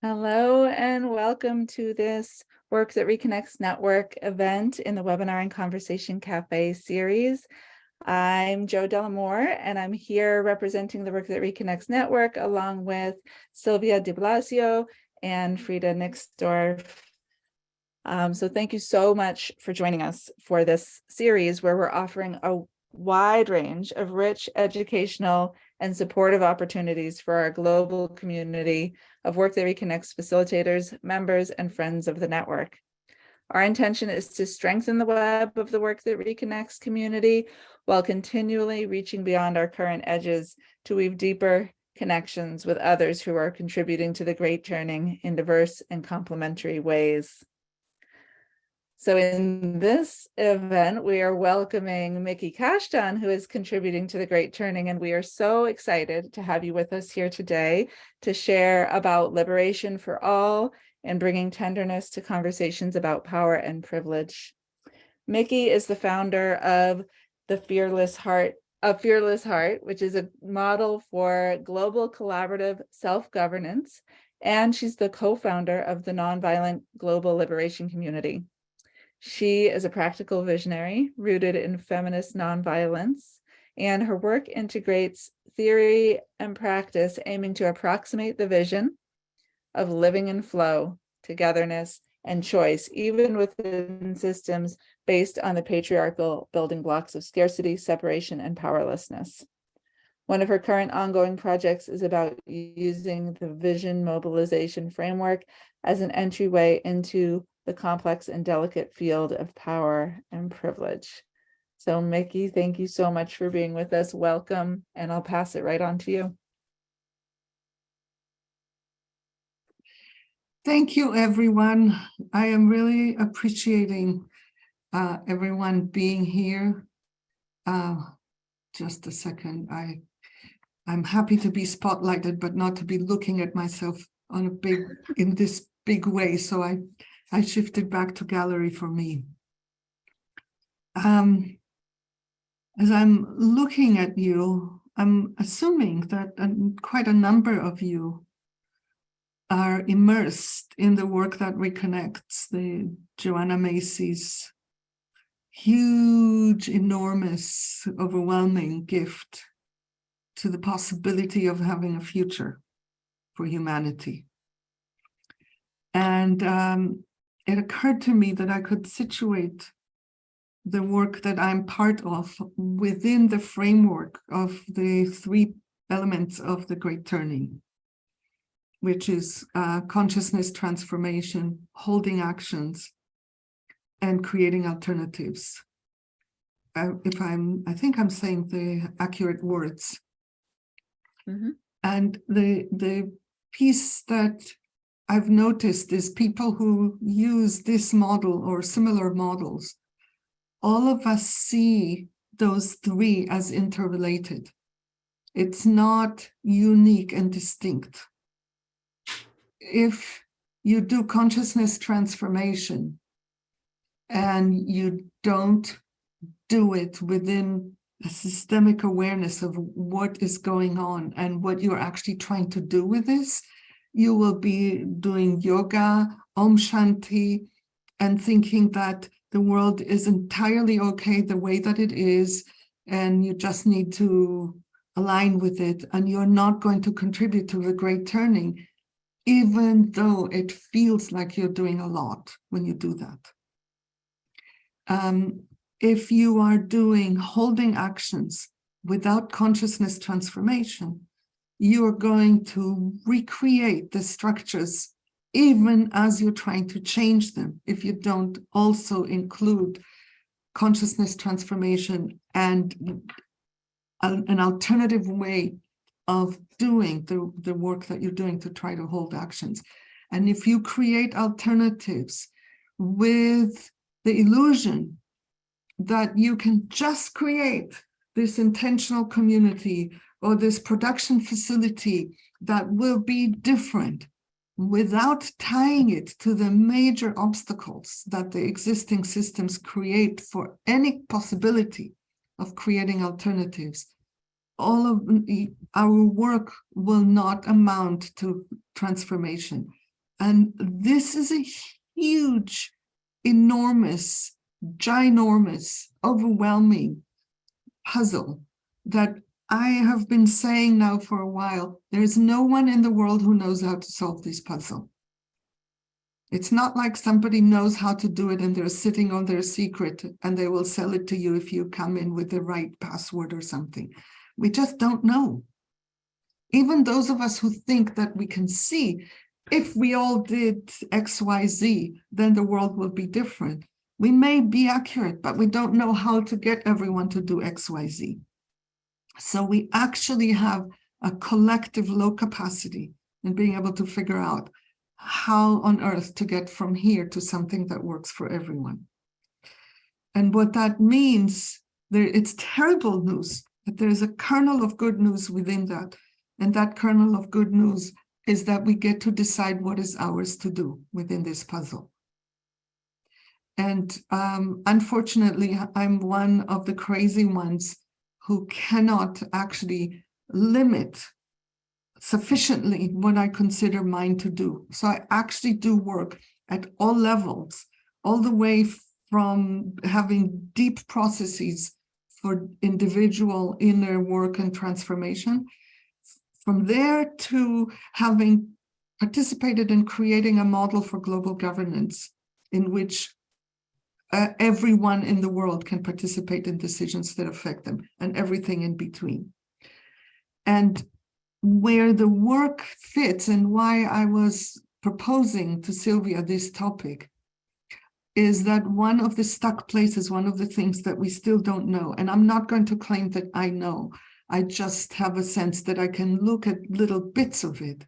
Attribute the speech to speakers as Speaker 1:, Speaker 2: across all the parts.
Speaker 1: Hello and welcome to this Work That Reconnects Network event in the Webinar and Conversation Cafe series. I'm Jo Delamore and I'm here representing the Work That Reconnects Network along with Sylvia de Blasio and Frida Nixdorf. So thank you so much for joining us for this series where we're offering a wide range of rich educational and supportive opportunities for our global community of Work That Reconnects facilitators, members, and friends of the network. Our intention is to strengthen the web of the Work That Reconnects community while continually reaching beyond our current edges to weave deeper connections with others who are contributing to the great turning in diverse and complementary ways. So in this event, we are welcoming Miki Kashtan, who is contributing to the Great Turning, and we are so excited to have you with us here today to share about liberation for all and bringing tenderness to conversations about power and privilege. Miki is the founder of the Fearless Heart, which is a model for global collaborative self-governance, and she's the co-founder of the Nonviolent Global Liberation Community. She is a practical visionary rooted in feminist nonviolence, and her work integrates theory and practice aiming to approximate the vision of living in flow, togetherness, and choice, even within systems based on the patriarchal building blocks of scarcity, separation, and powerlessness. One of her current ongoing projects is about using the vision mobilization framework as an entryway into the complex and delicate field of power and privilege. So Miki, thank you so much for being with us. Welcome, and I'll pass it right on to you.
Speaker 2: Thank you, everyone. I am really appreciating everyone being here. Just a second. I'm happy to be spotlighted, but not to be looking at myself in this big way. So I shifted back to gallery for me. As I'm looking at you, I'm assuming that quite a number of you are immersed in the Work That Reconnects, the Joanna Macy's huge, enormous, overwhelming gift to the possibility of having a future for humanity. And it occurred to me that I could situate the work that I'm part of within the framework of the three elements of the Great Turning, which is consciousness transformation, holding actions, and creating alternatives. I think I'm saying the accurate words. Mm-hmm. And the piece that I've noticed is people who use this model or similar models, all of us see those three as interrelated. It's not unique and distinct. If you do consciousness transformation and you don't do it within a systemic awareness of what is going on and what you're actually trying to do with this, you will be doing yoga, Om Shanti, and thinking that the world is entirely okay the way that it is, and you just need to align with it, and you're not going to contribute to the Great Turning, even though it feels like you're doing a lot when you do that. If you are doing holding actions without consciousness transformation, you are going to recreate the structures even as you're trying to change them, if you don't also include consciousness transformation and an alternative way of doing the work that you're doing to try to hold actions. And if you create alternatives with the illusion that you can just create this intentional community or this production facility that will be different without tying it to the major obstacles that the existing systems create for any possibility of creating alternatives, all of our work will not amount to transformation. And this is a huge, enormous, ginormous, overwhelming puzzle that I have been saying now for a while. There's no one in the world who knows how to solve this puzzle. It's not like somebody knows how to do it and they're sitting on their secret and they will sell it to you if you come in with the right password or something. We just don't know. Even those of us who think that we can see, if we all did X, Y, Z, then the world will be different. We may be accurate, but we don't know how to get everyone to do X, Y, Z. So we actually have a collective low capacity in being able to figure out how on earth to get from here to something that works for everyone. And what that means, it's terrible news, but there's a kernel of good news within that. And that kernel of good news is that we get to decide what is ours to do within this puzzle. And unfortunately, I'm one of the crazy ones who cannot actually limit sufficiently what I consider mine to do. So I actually do work at all levels, all the way from having deep processes for individual inner work and transformation, from there to having participated in creating a model for global governance in which everyone in the world can participate in decisions that affect them, and everything in between. And where the work fits, and why I was proposing to Sylvia this topic, is that one of the stuck places, one of the things that we still don't know, and I'm not going to claim that I know, I just have a sense that I can look at little bits of it,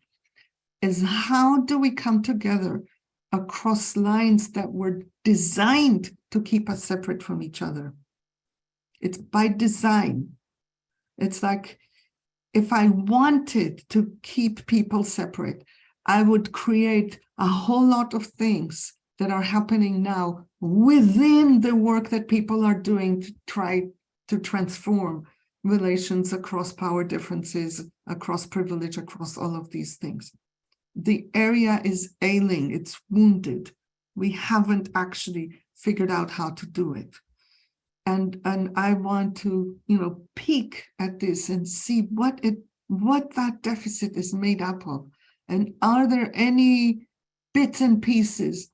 Speaker 2: is how do we come together across lines that were designed to keep us separate from each other? It's by design. It's like, if I wanted to keep people separate, I would create a whole lot of things that are happening now within the work that people are doing to try to transform relations across power differences, across privilege, across all of these things. The area is ailing, it's wounded. We haven't actually figured out how to do it. And I want to, peek at this and see what that deficit is made up of. And are there any bits and pieces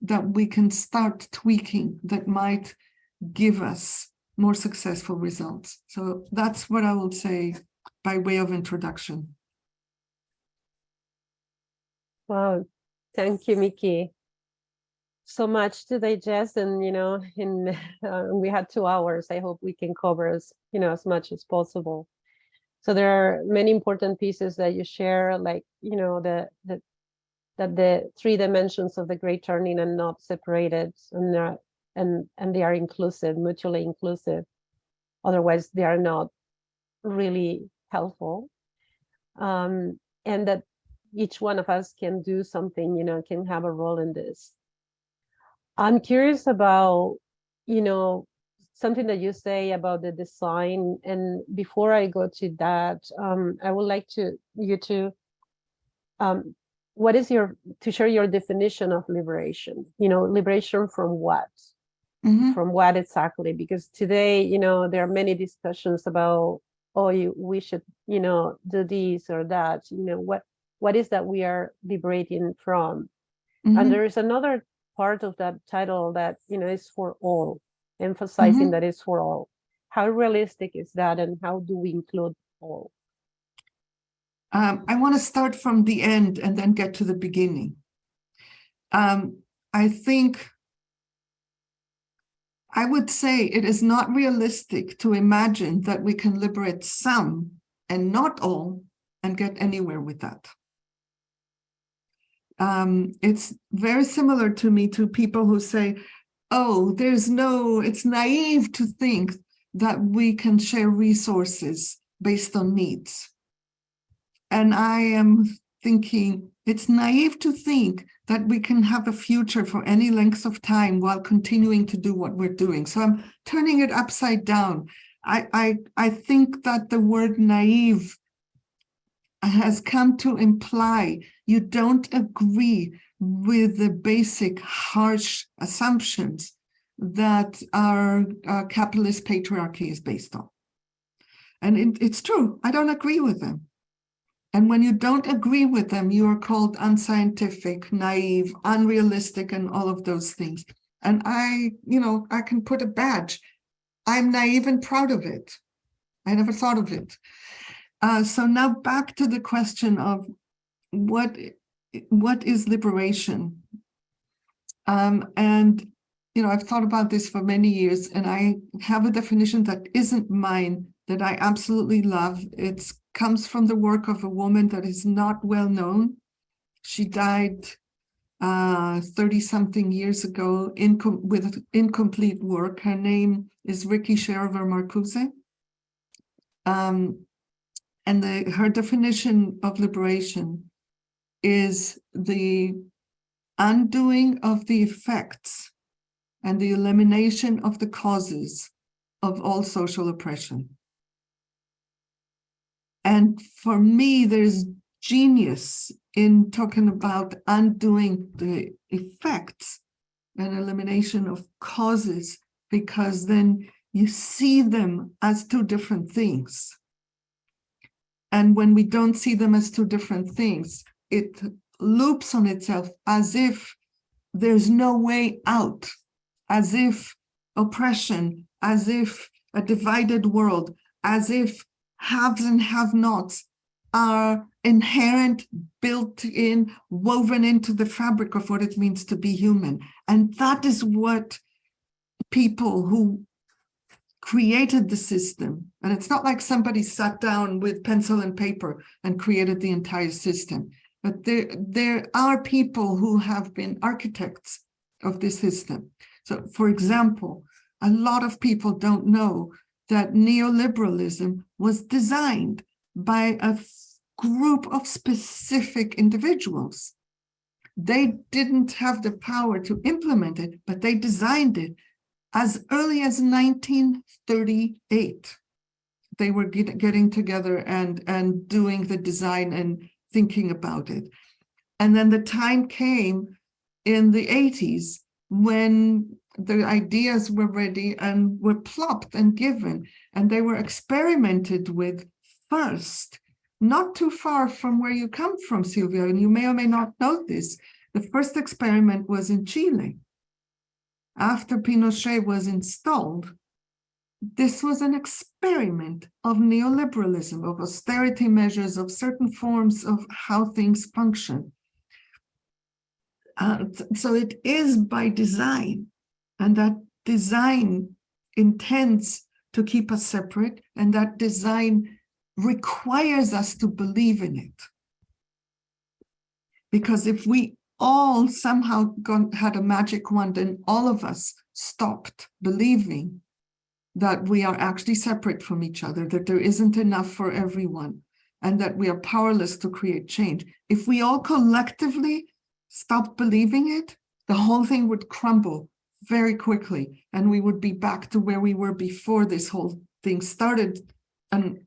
Speaker 2: that we can start tweaking that might give us more successful results? So that's what I will say by way of introduction.
Speaker 3: Wow, thank you, Miki. So much to digest, and we had 2 hours. I hope we can cover as much as possible. So there are many important pieces that you share, like that the 3 dimensions of the great turning are not separated, and they are inclusive, mutually inclusive. Otherwise, they are not really helpful. And that each one of us can do something, can have a role in this. I'm curious about, something that you say about the design. And before I go to that, I would like you to share your definition of liberation. Liberation from what?
Speaker 2: Mm-hmm.
Speaker 3: From what exactly? Because today, there are many discussions about, we should, do this or that. What is that we are liberating from?
Speaker 2: Mm-hmm.
Speaker 3: And there is another part of that title that is for all, emphasizing that it's for all. How realistic is that, and how do we include all?
Speaker 2: I want to start from the end and then get to the beginning. I think I would say it is not realistic to imagine that we can liberate some and not all and get anywhere with that. It's very similar to me to people who say, it's naive to think that we can share resources based on needs. And I am thinking it's naive to think that we can have a future for any length of time while continuing to do what we're doing. So I'm turning it upside down. I think that the word naive has come to imply you don't agree with the basic harsh assumptions that our capitalist patriarchy is based on. And it's true, I don't agree with them. And when you don't agree with them, you are called unscientific, naive, unrealistic, and all of those things. And I can put a badge. I'm naive and proud of it. I never thought of it. So now back to the question of what is liberation? And I've thought about this for many years, and I have a definition that isn't mine that I absolutely love. It comes from the work of a woman that is not well known. She died 30-something years ago with incomplete work. Her name is Ricky Marcuse. And her definition of liberation is the undoing of the effects and the elimination of the causes of all social oppression. And for me, there's genius in talking about undoing the effects and elimination of causes, because then you see them as two different things. And when we don't see them as two different things, it loops on itself as if there's no way out, as if oppression, as if a divided world, as if haves and have-nots are inherent, built in, woven into the fabric of what it means to be human. And that is what people who created the system, and it's not like somebody sat down with pencil and paper and created the entire system, but there are people who have been architects of this system. So, for example, a lot of people don't know that neoliberalism was designed by a group of specific individuals. They didn't have the power to implement it, but they designed it as early as 1938. They were getting together and doing the design and thinking about it. And then the time came in the 80s when the ideas were ready and were plopped and given, and they were experimented with first, not too far from where you come from, Silvia, and you may or may not know this. The first experiment was in Chile. After Pinochet was installed, this was an experiment of neoliberalism, of austerity measures, of certain forms of how things function. So it is by design, and that design intends to keep us separate, and that design requires us to believe in it. Because if we all somehow had a magic wand and all of us stopped believing that we are actually separate from each other, that there isn't enough for everyone, and that we are powerless to create change, if we all collectively stopped believing it, the whole thing would crumble very quickly, and we would be back to where we were before this whole thing started, and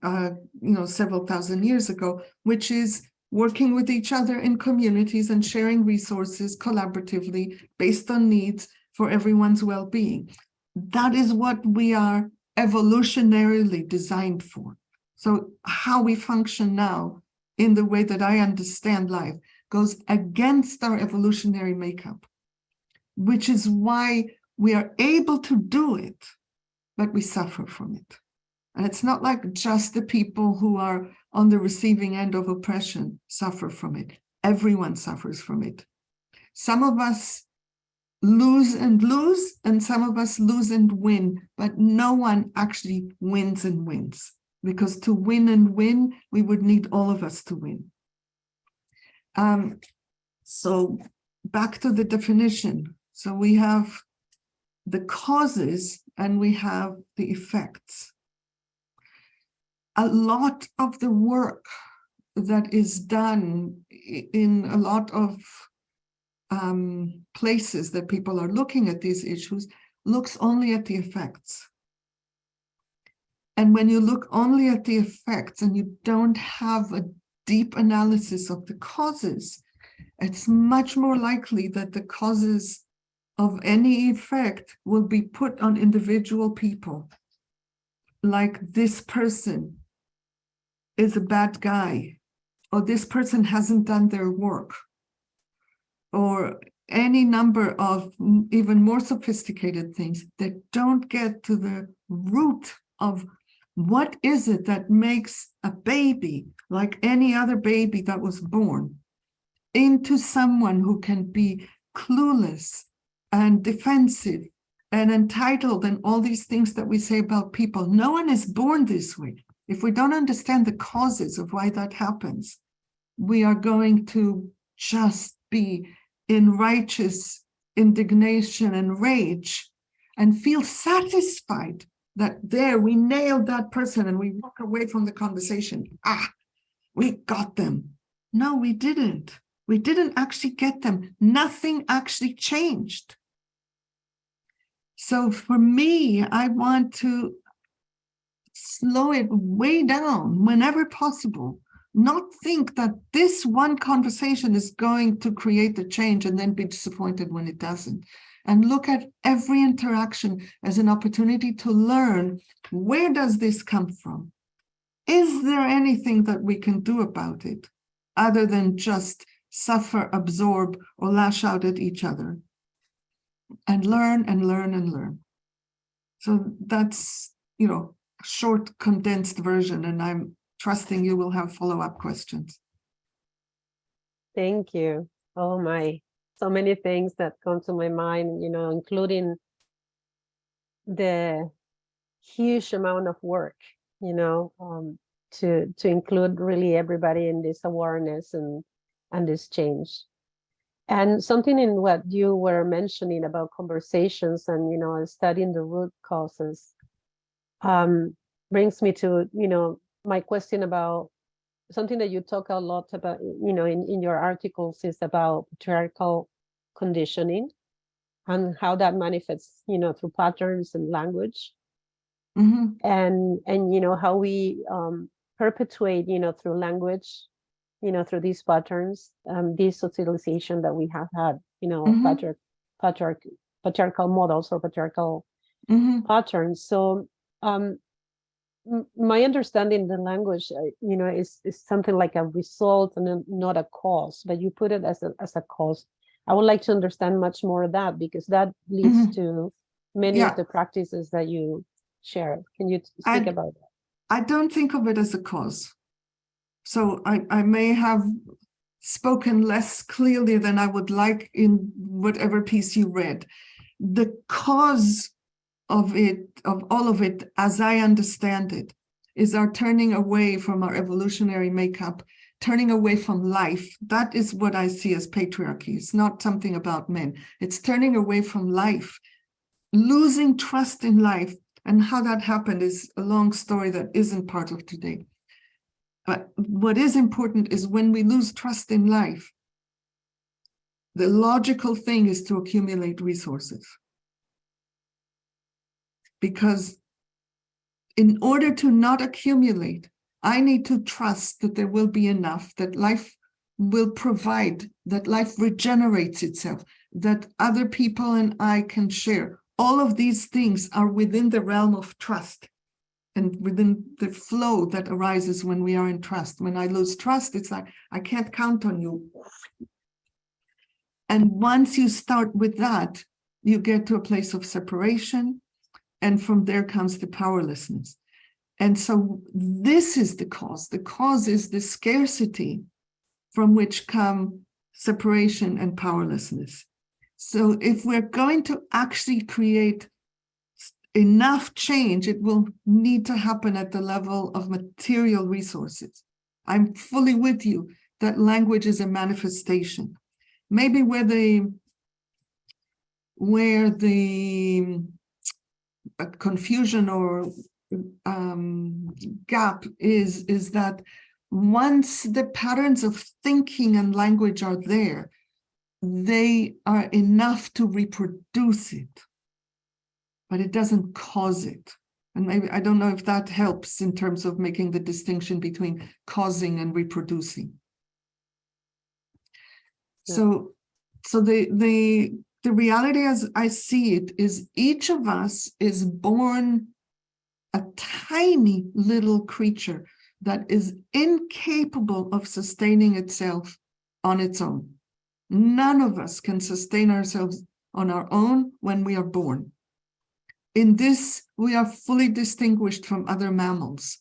Speaker 2: several thousand years ago, which is working with each other in communities and sharing resources collaboratively based on needs for everyone's well-being. That is what we are evolutionarily designed for. So how we function now in the way that I understand life goes against our evolutionary makeup, which is why we are able to do it, but we suffer from it. And it's not like just the people who are on the receiving end of oppression suffer from it. Everyone suffers from it. Some of us lose, and some of us lose and win, but no one actually wins and wins, because to win and win, we would need all of us to win. So back to the definition. So we have the causes and we have the effects. A lot of the work that is done in a lot of places that people are looking at these issues looks only at the effects. And when you look only at the effects and you don't have a deep analysis of the causes, it's much more likely that the causes of any effect will be put on individual people. Like, this person is a bad guy, or this person hasn't done their work, or any number of even more sophisticated things that don't get to the root of what is it that makes a baby, like any other baby that was born, into someone who can be clueless and defensive and entitled and all these things that we say about people. No one is born this way. If we don't understand the causes of why that happens, we are going to just be in righteous indignation and rage and feel satisfied that there we nailed that person, and we walk away from the conversation. We got them. No, we didn't. We didn't actually get them. Nothing actually changed. So for me, I want to slow it way down whenever possible. Not think that this one conversation is going to create the change and then be disappointed when it doesn't. And look at every interaction as an opportunity to learn, where does this come from? Is there anything that we can do about it other than just suffer, absorb, or lash out at each other? And learn and learn and learn. So that's, a short, condensed version, and I'm trusting you will have follow-up questions.
Speaker 3: Thank you. Oh my, so many things that come to my mind, including the huge amount of work, to include really everybody in this awareness and this change. And something in what you were mentioning about conversations and, studying the root causes brings me to, my question about something that you talk a lot about, in your articles, is about patriarchal conditioning and how that manifests, through patterns and language.
Speaker 2: Mm-hmm.
Speaker 3: And how we perpetuate, through language, through these patterns, this socialization that we have had,
Speaker 2: Mm-hmm.
Speaker 3: patriarchal models or patriarchal
Speaker 2: Mm-hmm.
Speaker 3: patterns. So my understanding, the language, is something like a result and not a cause, but you put it as a cause. I would like to understand much more of that, because that leads
Speaker 2: Mm-hmm.
Speaker 3: to many
Speaker 2: Yeah.
Speaker 3: of the practices that you share. Can you speak about that?
Speaker 2: I don't think of it as a cause. So I may have spoken less clearly than I would like in whatever piece you read. The cause of all of it, as I understand it, is our turning away from our evolutionary makeup, turning away from life. That is what I see as patriarchy. It's not something about men. It's turning away from life, losing trust in life. And how that happened is a long story that isn't part of today. But what is important is when we lose trust in life, the logical thing is to accumulate resources. Because in order to not accumulate, I need to trust that there will be enough, that life will provide, that life regenerates itself, that other people and I can share. All of these things are within the realm of trust and within the flow that arises when we are in trust. When I lose trust, it's like, I can't count on you. And once you start with that, you get to a place of separation. And from there comes the powerlessness. And so this is the cause. The cause is the scarcity from which come separation and powerlessness. So if we're going to actually create enough change, it will need to happen at the level of material resources. I'm fully with you that language is a manifestation. Maybe where the confusion or gap is that once the patterns of thinking and language are there, they are enough to reproduce it, but it doesn't cause it. And maybe, I don't know if that helps in terms of making the distinction between causing and reproducing.
Speaker 3: Yeah.
Speaker 2: So the reality as I see it is each of us is born a tiny little creature that is incapable of sustaining itself on its own. None of us can sustain ourselves on our own when we are born. In this, we are fully distinguished from other mammals.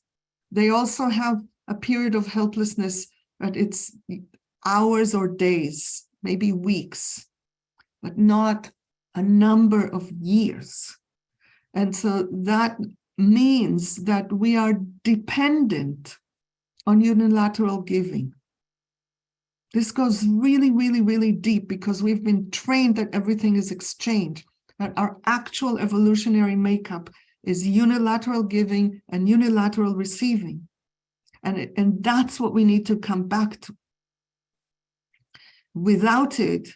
Speaker 2: They also have a period of helplessness, but it's hours or days, maybe weeks, but not a number of years. And so that means that we are dependent on unilateral giving. This goes really, really, really deep because we've been trained that everything is exchange, that our actual evolutionary makeup is unilateral giving and unilateral receiving. And that's what we need to come back to. Without it,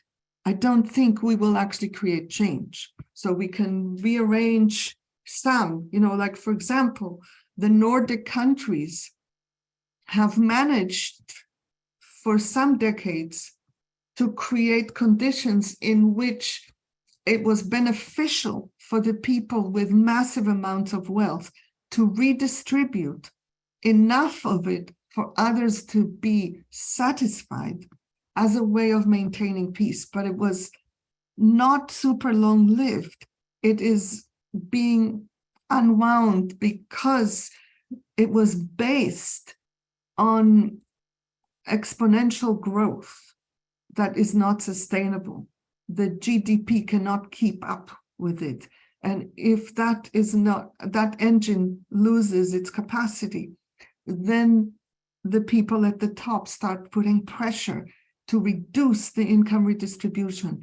Speaker 2: I don't think we will actually create change. So we can rearrange some, like, for example, the Nordic countries have managed for some decades to create conditions in which it was beneficial for the people with massive amounts of wealth to redistribute enough of it for others to be satisfied as a way of maintaining peace. But it was not super long-lived. It is being unwound because it was based on exponential growth that is not sustainable. The GDP cannot keep up with it. And if that engine loses its capacity, then the people at the top start putting pressure to reduce the income redistribution.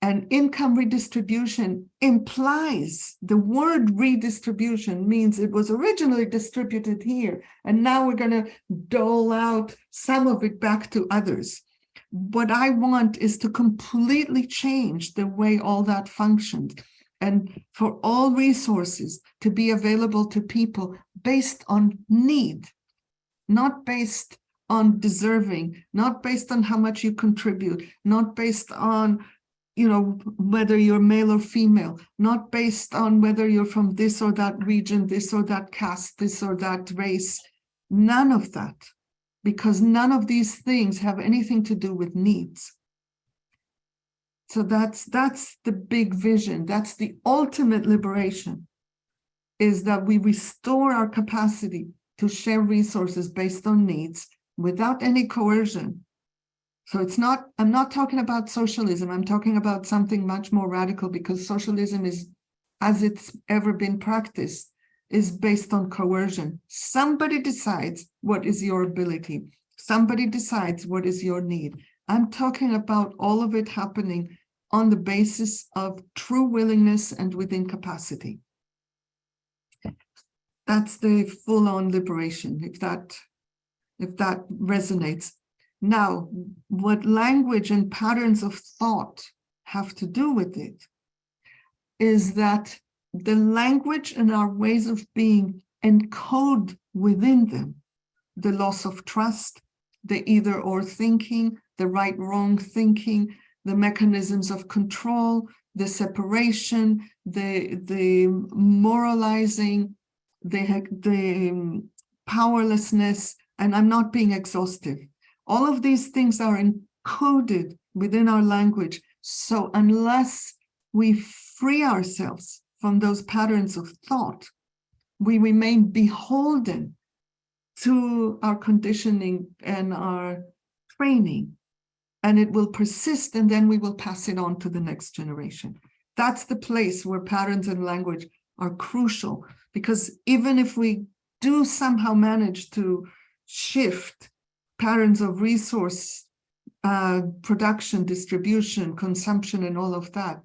Speaker 2: And income redistribution implies, the word redistribution means it was originally distributed here, and now we're going to dole out some of it back to others. What I want is to completely change the way all that functions, and for all resources to be available to people based on need, not based on deserving, not based on how much you contribute, not based on whether you're male or female, not based on whether you're from this or that region, this or that caste, this or that race. None of that, because none of these things have anything to do with needs. So that's the big vision. That's the ultimate liberation, is that we restore our capacity to share resources based on needs without any coercion. So I'm not talking about socialism. I'm talking about something much more radical, because socialism is, as it's ever been practiced, is based on coercion. Somebody decides what is your ability. Somebody decides what is your need. I'm talking about all of it happening on the basis of true willingness and within capacity. That's the full-on liberation, if that resonates. Now, what language and patterns of thought have to do with it is that the language and our ways of being encode within them the loss of trust, the either-or thinking, the right-wrong thinking, the mechanisms of control, the separation, the moralizing, the powerlessness, and I'm not being exhaustive. All of these things are encoded within our language. So unless we free ourselves from those patterns of thought, we remain beholden to our conditioning and our training, and it will persist, and then we will pass it on to the next generation. That's the place where patterns and language are crucial, because even if we do somehow manage to shift patterns of resource production, distribution, consumption, and all of that,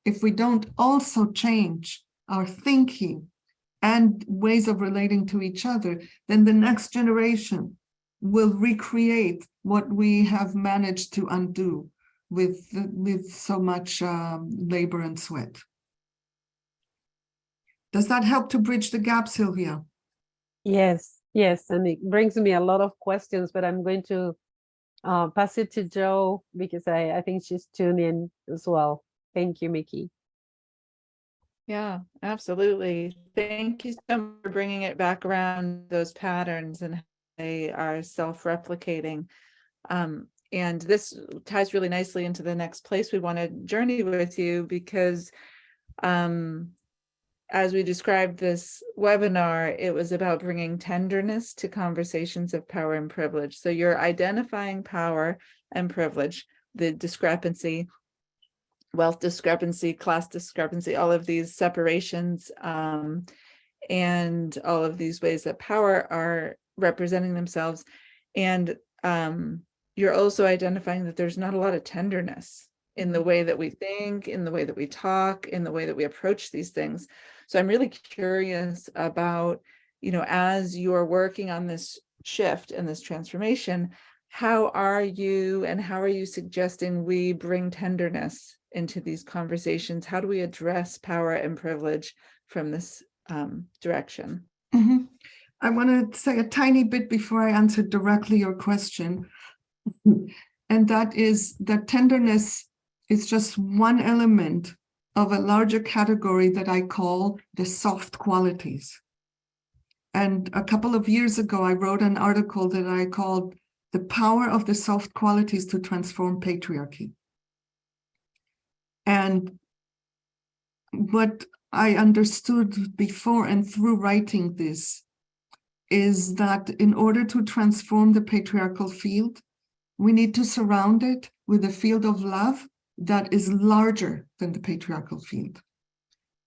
Speaker 2: if we don't also change our thinking and ways of relating to each other, then the next generation will recreate what we have managed to undo with so much labor and sweat. Does that help to bridge the gap, Sylvia?
Speaker 3: Yes, yes. And it brings me a lot of questions, but I'm going to pass it to Jo because I think she's tuned in as well. Thank you, Miki.
Speaker 1: Yeah, absolutely. Thank you so much for bringing it back around, those patterns and how they are self-replicating. And this ties really nicely into the next place we want to journey with you, because as we described this webinar, it was about bringing tenderness to conversations of power and privilege. So you're identifying power and privilege, the discrepancy, wealth discrepancy, class discrepancy, all of these separations, and all of these ways that power are representing themselves. And you're also identifying that there's not a lot of tenderness in the way that we think, in the way that we talk, in the way that we approach these things. So I'm really curious about, as you're working on this shift and this transformation, how are you suggesting we bring tenderness into these conversations? How do we address power and privilege from this direction?
Speaker 2: Mm-hmm. I want to say a tiny bit before I answer directly your question. And that is that tenderness is just one element of a larger category that I call the soft qualities. And a couple of years ago, I wrote an article that I called The Power of the Soft Qualities to Transform Patriarchy. And what I understood before and through writing this is that in order to transform the patriarchal field, we need to surround it with a field of love that is larger than the patriarchal field.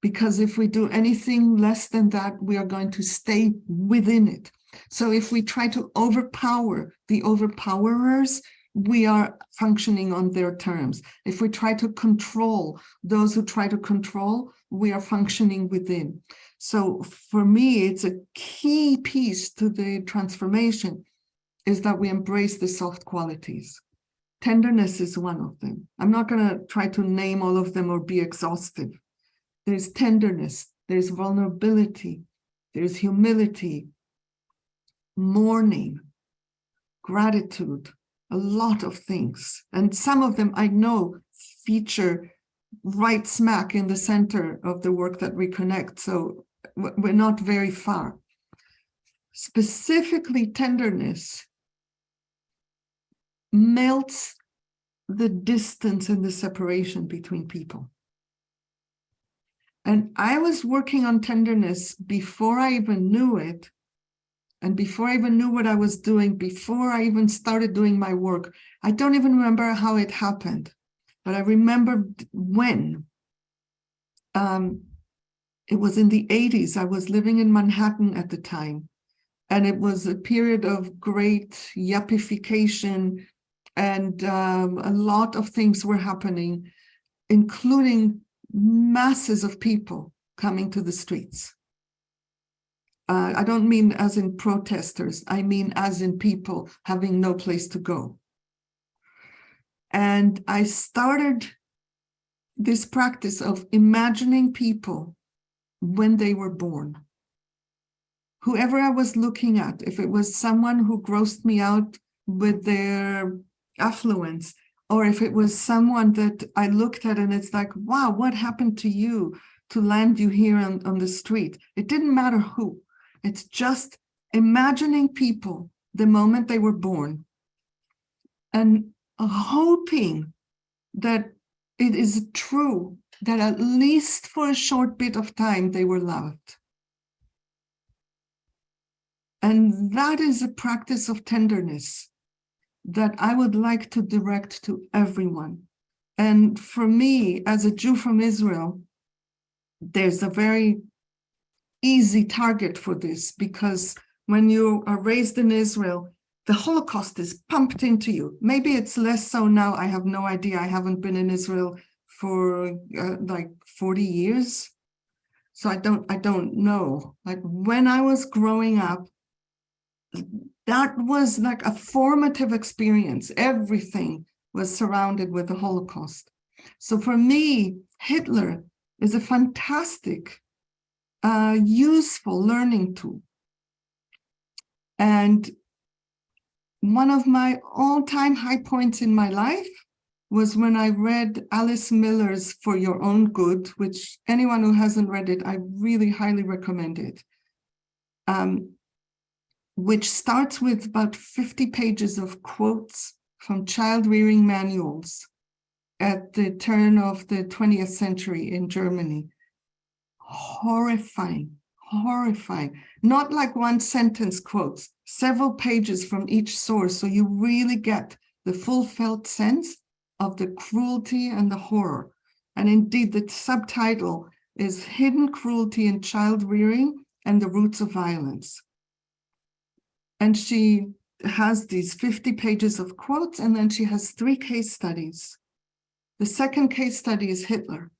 Speaker 2: Because if we do anything less than that, we are going to stay within it. So if we try to overpower the overpowerers, we are functioning on their terms. If we try to control those who try to control, we are functioning within. So for me, it's a key piece to the transformation is that we embrace the soft qualities. Tenderness is one of them. I'm not going to try to name all of them or be exhaustive. There's tenderness, there's vulnerability, there's humility, mourning, gratitude, a lot of things. And some of them I know feature right smack in the center of the Work That Reconnects. So we're not very far. Specifically, tenderness melts the distance and the separation between people. And I was working on tenderness before I even knew it, and before I even knew what I was doing, before I even started doing my work. I don't even remember how it happened, but I remember when. It was in the 80s. I was living in Manhattan at the time, and it was a period of great yuppification, and a lot of things were happening, including masses of people coming to the streets. I don't mean as in protesters, I mean as in people having no place to go. And I started this practice of imagining people when they were born. Whoever I was looking at, if it was someone who grossed me out with their affluence, or if it was someone that I looked at and it's like, wow, what happened to you to land you here on the street? It didn't matter who. It's just imagining people the moment they were born and hoping that it is true that at least for a short bit of time they were loved. And that is a practice of tenderness that I would like to direct to everyone. And for me, as a Jew from Israel, there's a very easy target for this, because when you are raised in Israel, the Holocaust is pumped into you. Maybe it's less so now. I have no idea. I haven't been in Israel for like 40 years. So I don't know. Like when I was growing up, that was like a formative experience. Everything was surrounded with the Holocaust. So for me, Hitler is a fantastic a useful learning tool. And one of my all-time high points in my life was when I read Alice Miller's For Your Own Good, which anyone who hasn't read it, I really highly recommend it, which starts with about 50 pages of quotes from child rearing manuals at the turn of the 20th century in Germany. Horrifying, horrifying. Not like one sentence quotes, several pages from each source, so you really get the full felt sense of the cruelty and the horror. And indeed, the subtitle is Hidden Cruelty in Child Rearing and the Roots of Violence. And she has these 50 pages of quotes, and then she has 3 case studies. The second case study is Hitler.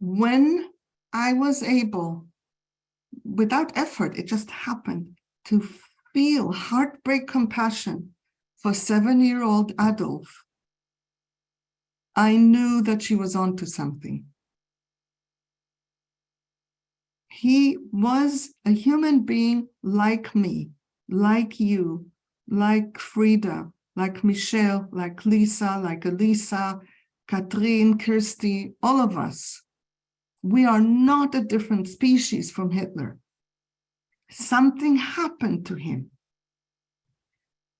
Speaker 2: When I was able, without effort, it just happened, to feel heartbreak compassion for 7-year-old Adolf, I knew that she was onto something. He was a human being like me, like you, like Frida, like Michelle, like Lisa, like Elisa, Katrin, Kirsty, all of us. We are not a different species from Hitler. Something happened to him.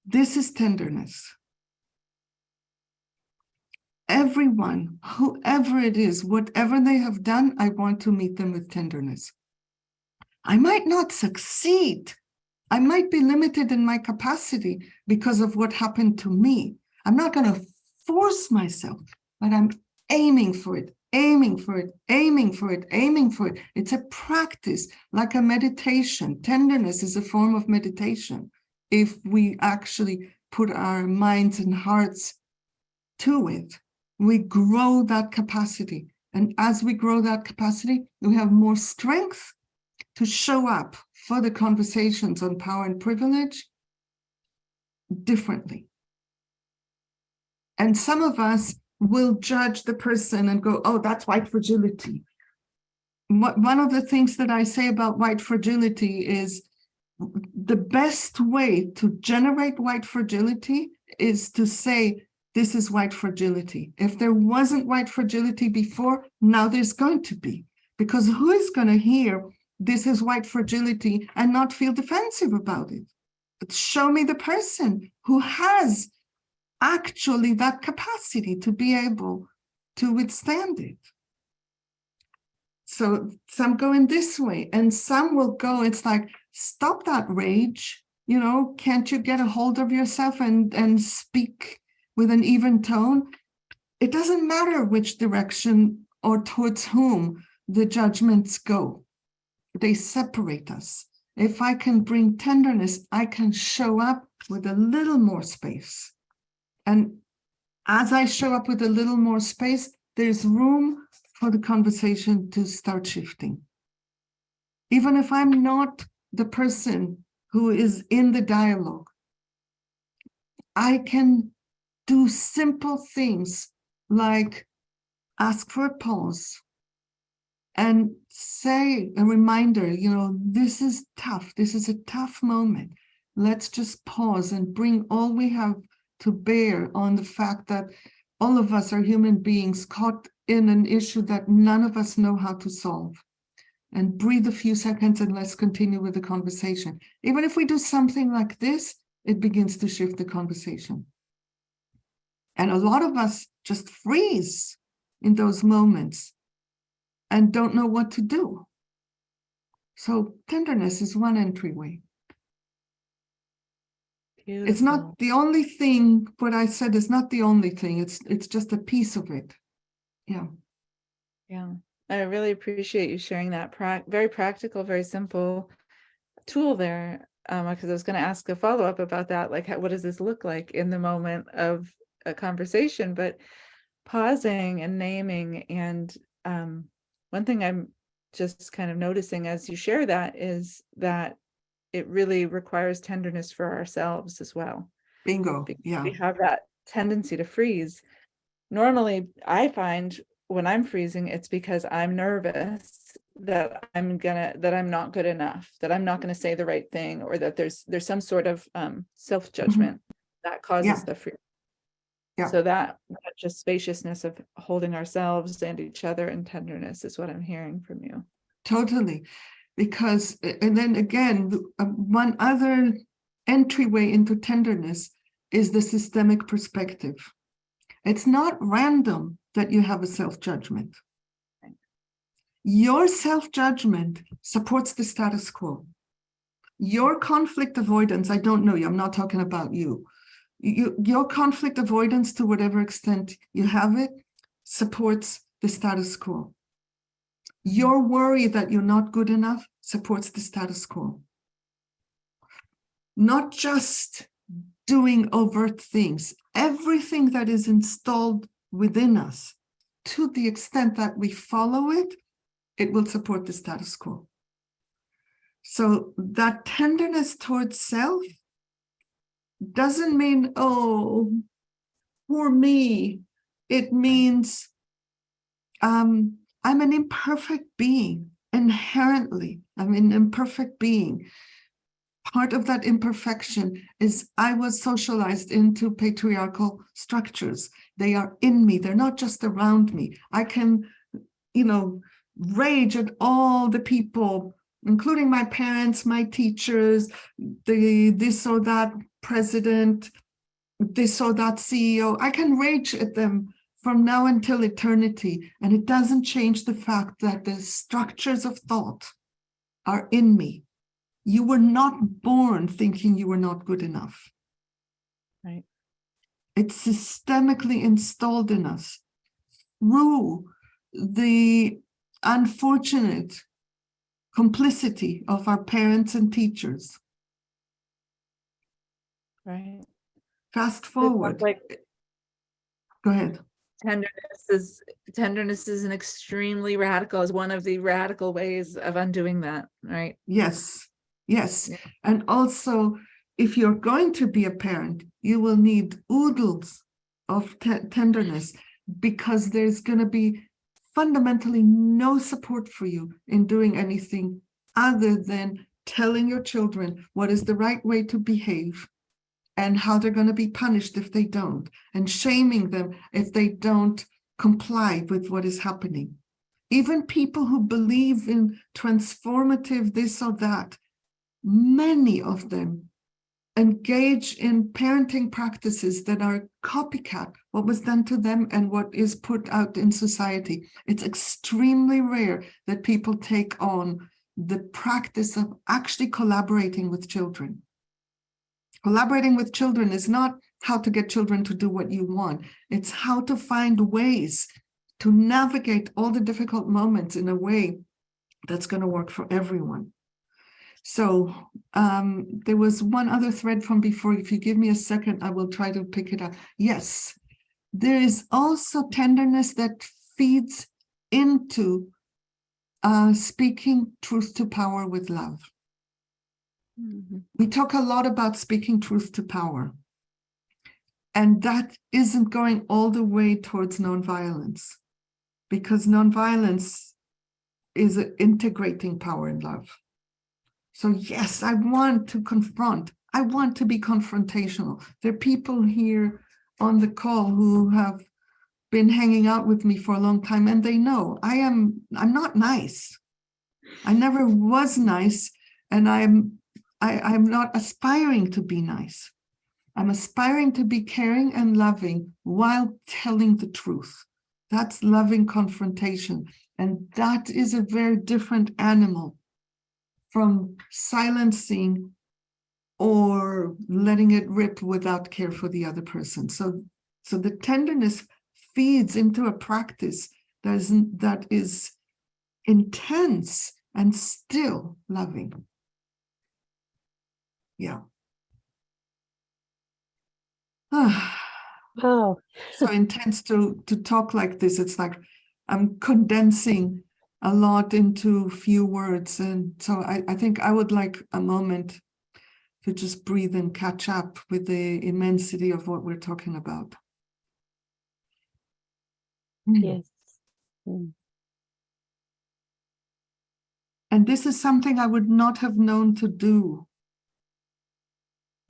Speaker 2: This is tenderness. Everyone, whoever it is, whatever they have done, I want to meet them with tenderness. I might not succeed. I might be limited in my capacity because of what happened to me. I'm not going to force myself, but I'm aiming for it, aiming for it, aiming for it, aiming for it. It's a practice, like a meditation. Tenderness is a form of meditation if we actually put our minds and hearts to it. We grow that capacity. And as we grow that capacity, we have more strength to show up for the conversations on power and privilege differently. And some of us will judge the person and go, oh, that's white fragility. One of the things that I say about white fragility is the best way to generate white fragility is to say, this is white fragility. If there wasn't white fragility before, now there's going to be. Because who is going to hear this is white fragility and not feel defensive about it? But show me the person who has actually that capacity to be able to withstand it. So some go in this way, and some will go, it's like, stop that rage. You know, can't you get a hold of yourself and speak with an even tone? It doesn't matter which direction or towards whom the judgments go. They separate us. If I can bring tenderness, I can show up with a little more space. And as I show up with a little more space, there's room for the conversation to start shifting. Even if I'm not the person who is in the dialogue, I can do simple things like ask for a pause and say a reminder, you know, this is tough. This is a tough moment. Let's just pause and bring all we have to bear on the fact that all of us are human beings caught in an issue that none of us know how to solve. And breathe a few seconds and let's continue with the conversation. Even if we do something like this, it begins to shift the conversation. And a lot of us just freeze in those moments and don't know what to do. So tenderness is one entryway.
Speaker 1: Beautiful.
Speaker 2: It's not the only thing. What I said is not the only thing. It's just a piece of it. Yeah.
Speaker 1: Yeah. I really appreciate you sharing that very practical, very simple tool there. Because I was going to ask a follow-up about that, like what does this look like in the moment of a conversation? But pausing and naming, and one thing I'm just kind of noticing as you share that is that it really requires tenderness for ourselves as well.
Speaker 2: Bingo.
Speaker 1: Because
Speaker 2: Yeah.
Speaker 1: we have that tendency to freeze. Normally, I find when I'm freezing, it's because I'm nervous. that I'm not good enough, that I'm not gonna say the right thing, or that there's some sort of self-judgment that causes
Speaker 2: Yeah.
Speaker 1: the fear.
Speaker 2: Yeah.
Speaker 1: So that just spaciousness of holding ourselves and each other in tenderness is what I'm hearing from you.
Speaker 2: Totally. Because, and then again, one other entryway into tenderness is the systemic perspective. It's not random that you have a self-judgment. Your self-judgment supports the status quo. Your conflict avoidance, I don't know you, I'm not talking about you. Your conflict avoidance, to whatever extent you have it, supports the status quo. Your worry that you're not good enough supports the status quo. Not just doing overt things, everything that is installed within us, to the extent that we follow it, it will support the status quo. So that tenderness towards self doesn't mean, oh, poor me. It means I'm an imperfect being. Inherently, I'm an imperfect being. Part of that imperfection is I was socialized into patriarchal structures. They are in me. They're not just around me. I can, rage at all the people, including my parents, my teachers, this or that president, this or that CEO. I can rage at them from now until eternity. And it doesn't change the fact that the structures of thought are in me. You were not born thinking you were not good enough.
Speaker 1: Right.
Speaker 2: It's systemically installed in us through the unfortunate complicity of our parents and teachers.
Speaker 1: Right.
Speaker 2: Fast forward. Go ahead.
Speaker 1: Tenderness is an extremely radical, is one of the radical ways of undoing that, right?
Speaker 2: Yes.
Speaker 1: Yeah.
Speaker 2: And also, if you're going to be a parent, you will need oodles of tenderness, because there's going to be fundamentally no support for you in doing anything other than telling your children what is the right way to behave and how they're going to be punished if they don't, and shaming them if they don't comply with what is happening. Even people who believe in transformative this or that, many of them engage in parenting practices that are copycat what was done to them and what is put out in society. It's extremely rare that people take on the practice of actually collaborating with children. Collaborating with children is not how to get children to do what you want. It's how to find ways to navigate all the difficult moments in a way that's going to work for everyone. So there was one other thread from before. If you give me a second, I will try to pick it up. Yes, there is also tenderness that feeds into speaking truth to power with love.
Speaker 1: Mm-hmm.
Speaker 2: We talk a lot about speaking truth to power, and that isn't going all the way towards nonviolence, because nonviolence is integrating power and love. So yes, I want to confront. I want to be confrontational. There are people here on the call who have been hanging out with me for a long time, and they know I'm not nice. I never was nice, and I'm not aspiring to be nice. I'm aspiring to be caring and loving while telling the truth. That's loving confrontation, and that is a very different animal from silencing or letting it rip without care for the other person. So the tenderness feeds into a practice that is intense and still loving. Yeah.
Speaker 3: Oh,
Speaker 2: So intense to talk like this. It's like I'm condensing a lot into few words. And so I think I would like a moment to just breathe and catch up with the immensity of what we're talking about.
Speaker 3: yes. Mm.
Speaker 2: And this is something I would not have known to do,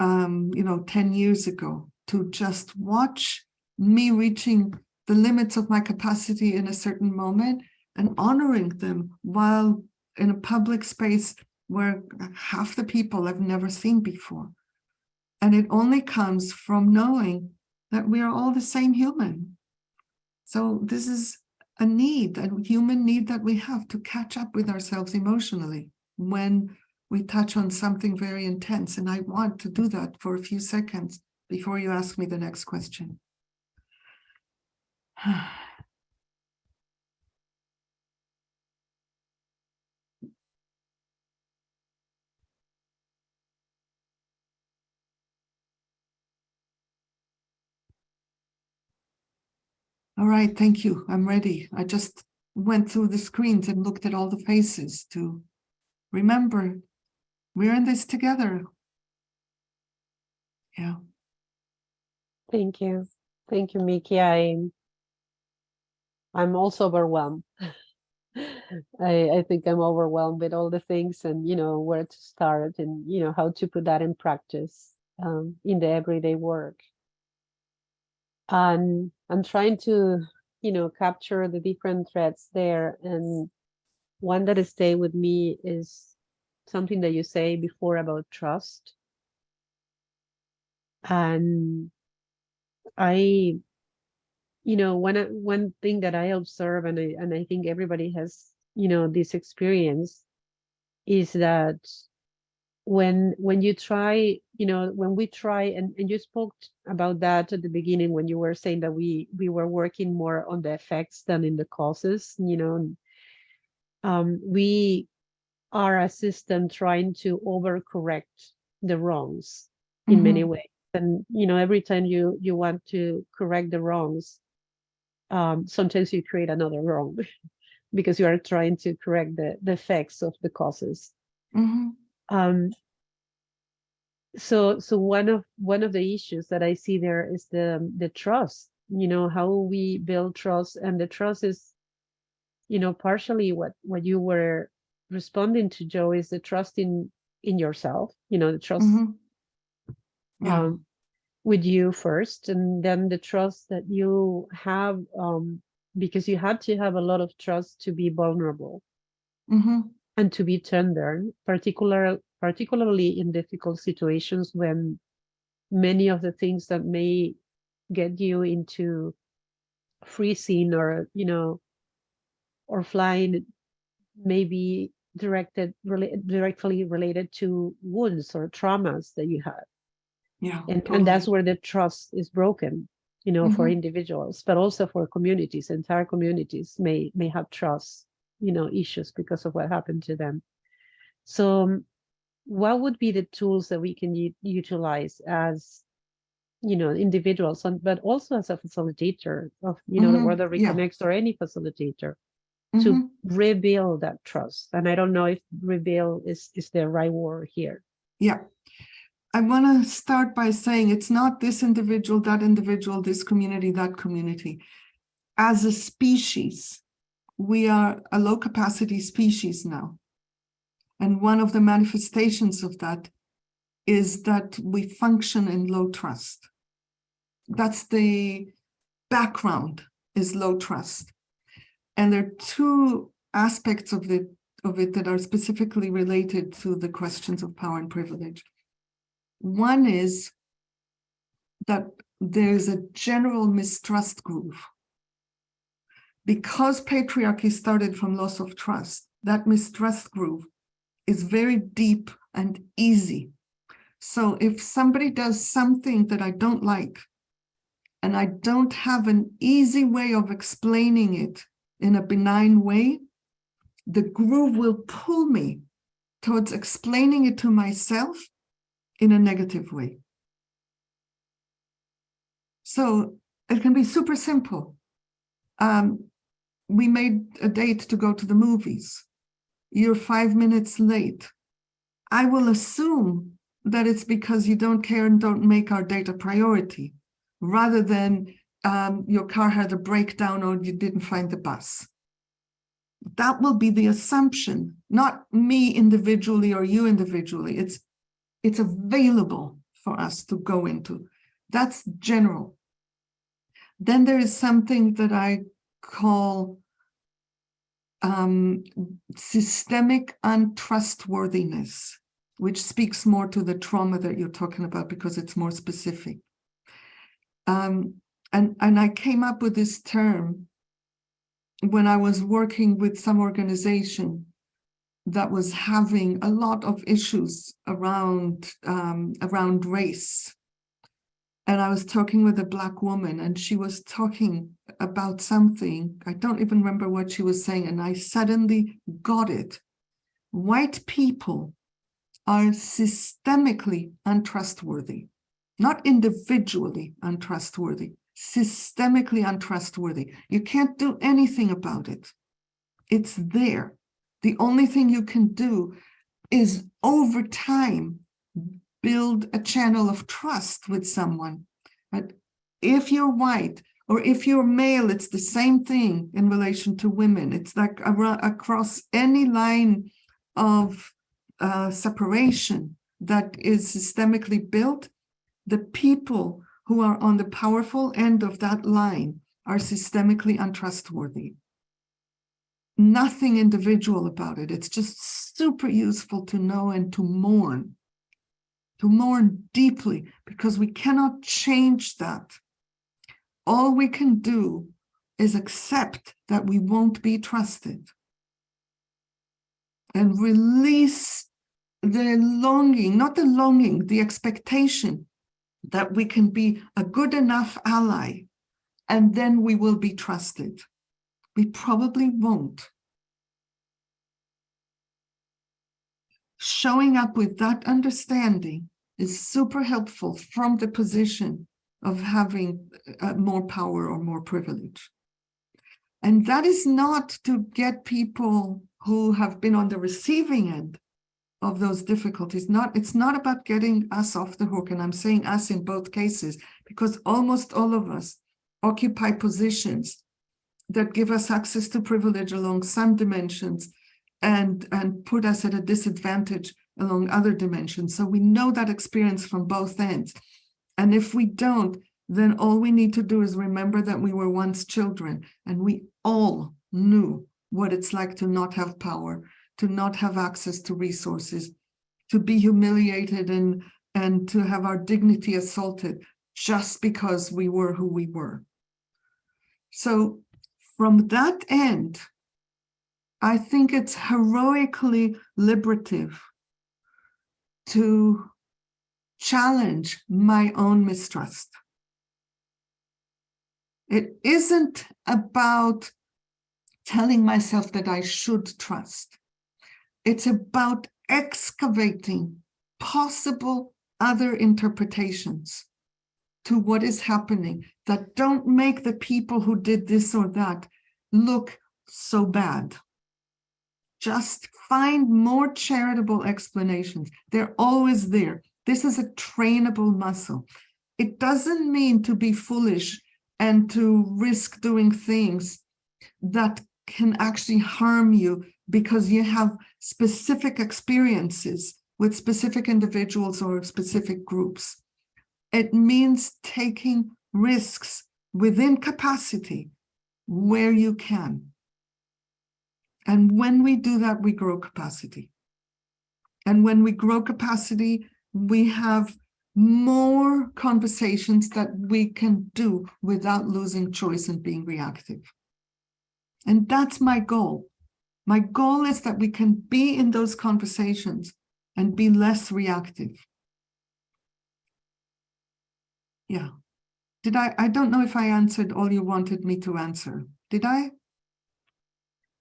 Speaker 2: 10 years ago, to just watch me reaching the limits of my capacity in a certain moment and honoring them while in a public space where half the people I've never seen before. And it only comes from knowing that we are all the same human. So this is a human need that we have to catch up with ourselves emotionally when we touch on something very intense. And I want to do that for a few seconds before you ask me the next question. All right, thank you. I'm ready. I just went through the screens and looked at all the faces to remember we're in this together. Yeah.
Speaker 3: Thank you. Thank you, Miki. I'm also overwhelmed. I think I'm overwhelmed with all the things and, where to start and, how to put that in practice in the everyday work. And I'm trying to, capture the different threads there. And one that has stayed with me is something that you say before about trust. And one thing that I observe, and I think everybody has, this experience, is that when you try, when we try, and you spoke about that at the beginning when you were saying that we were working more on the effects than in the causes, we are a system trying to overcorrect the wrongs in many ways. And, every time you want to correct the wrongs, sometimes you create another wrong because you are trying to correct the effects of the causes. So one of the issues that I see there is the trust, how we build trust. And the trust is, partially what you were responding to, Joe, is the trust in yourself, the trust with you first, and then the trust that you have, because you had to have a lot of trust to be vulnerable and to be tender, particularly in difficult situations when many of the things that may get you into freezing or, or flying may be directly related to wounds or traumas that you had.
Speaker 2: Yeah.
Speaker 3: And
Speaker 2: Totally.
Speaker 3: and that's where the trust is broken, for individuals, but also for communities. Entire communities may have trust, issues because of what happened to them. So what would be the tools that we can utilize as, individuals, but also as a facilitator of, the Work That Reconnects, or any facilitator, to rebuild that trust? And I don't know if rebuild is the right word here.
Speaker 2: Yeah. I want to start by saying it's not this individual, that individual, this community, that community. As a species, we are a low capacity species now. And one of the manifestations of that is that we function in low trust. That's the background, is low trust. And there are two aspects of it that are specifically related to the questions of power and privilege. One is that there's a general mistrust groove. Because patriarchy started from loss of trust, that mistrust groove is very deep and easy. So if somebody does something that I don't like, and I don't have an easy way of explaining it in a benign way, the groove will pull me towards explaining it to myself in a negative way. So it can be super simple. We made a date to go to the movies. You're 5 minutes late. I will assume that it's because you don't care and don't make our date a priority, rather than your car had a breakdown or you didn't find the bus. That will be the assumption, not me individually or you individually. It's available for us to go into. That's general. Then there is something that I call systemic untrustworthiness, which speaks more to the trauma that you're talking about because it's more specific. And I came up with this term when I was working with some organization that was having a lot of issues around race. And I was talking with a Black woman, and she was talking about something. I don't even remember what she was saying, and I suddenly got it. White people are systemically untrustworthy, not individually untrustworthy, systemically untrustworthy. You can't do anything about it. It's there. The only thing you can do is over time build a channel of trust with someone. But if you're white or if you're male, it's the same thing in relation to women. It's like across any line of separation that is systemically built, the people who are on the powerful end of that line are systemically untrustworthy. Nothing individual about it. It's just super useful to know and to mourn deeply, because we cannot change that. All we can do is accept that we won't be trusted and release the longing, not the longing, the expectation that we can be a good enough ally and then we will be trusted. We probably won't. Showing up with that understanding is super helpful from the position of having more power or more privilege. And that is not to get people who have been on the receiving end of those difficulties. It's not about getting us off the hook. And I'm saying us in both cases, because almost all of us occupy positions that give us access to privilege along some dimensions and put us at a disadvantage along other dimensions. So we know that experience from both ends. And if we don't, then all we need to do is remember that we were once children and we all knew what it's like to not have power, to not have access to resources, to be humiliated and to have our dignity assaulted just because we were who we were. So from that end, I think it's heroically liberative to challenge my own mistrust. It isn't about telling myself that I should trust. It's about excavating possible other interpretations to what is happening that don't make the people who did this or that look so bad. Just find more charitable explanations. They're always there. This is a trainable muscle. It doesn't mean to be foolish and to risk doing things that can actually harm you because you have specific experiences with specific individuals or specific groups. It means taking risks within capacity where you can. And when we do that, we grow capacity. And when we grow capacity, we have more conversations that we can do without losing choice and being reactive. And that's my goal. My goal is that we can be in those conversations and be less reactive. Yeah. I don't know if I answered all you wanted me to answer. Did I?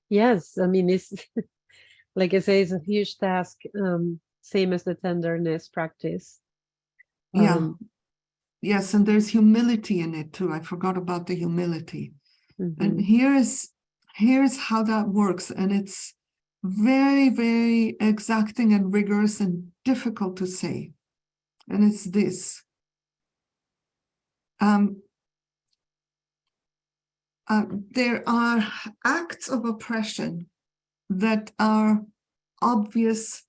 Speaker 3: Yes, I mean, it's like I say, it's a huge task, same as the tenderness practice.
Speaker 2: Yeah. Yes, and there's humility in it too. I forgot about the humility.
Speaker 3: Mm-hmm.
Speaker 2: And here's how that works. And it's very, very exacting and rigorous and difficult to say. And it's this. there are acts of oppression that are obvious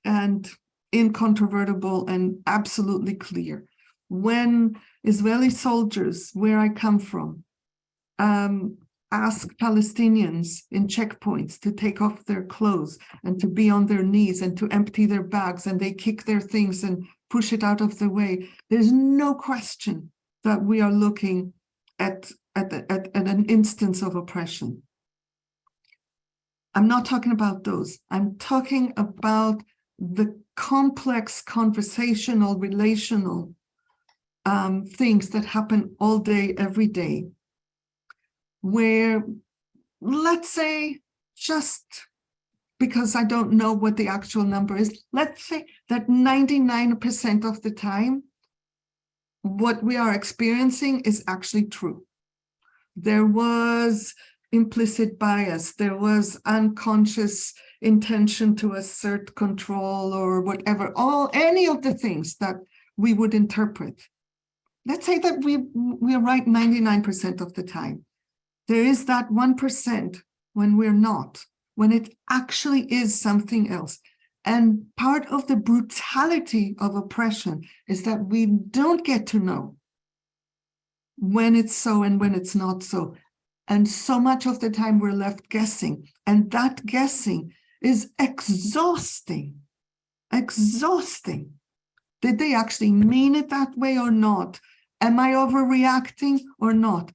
Speaker 2: and incontrovertible and absolutely clear. When Israeli soldiers, where I come from, ask Palestinians in checkpoints to take off their clothes and to be on their knees and to empty their bags, and they kick their things and push it out of the way, there's no question that we are looking at an instance of oppression. I'm not talking about those. I'm talking about the complex conversational, relational things that happen all day, every day, where, let's say, just because I don't know what the actual number is, let's say that 99% of the time, what we are experiencing is actually true. There was implicit bias, there was unconscious intention to assert control or whatever, any of the things that we would interpret. Let's say that we are right 99% of the time. There is that 1% when we're not, when it actually is something else. And part of the brutality of oppression is that we don't get to know when it's so and when it's not so. And so much of the time we're left guessing. And that guessing is exhausting. Exhausting. Did they actually mean it that way or not? Am I overreacting or not?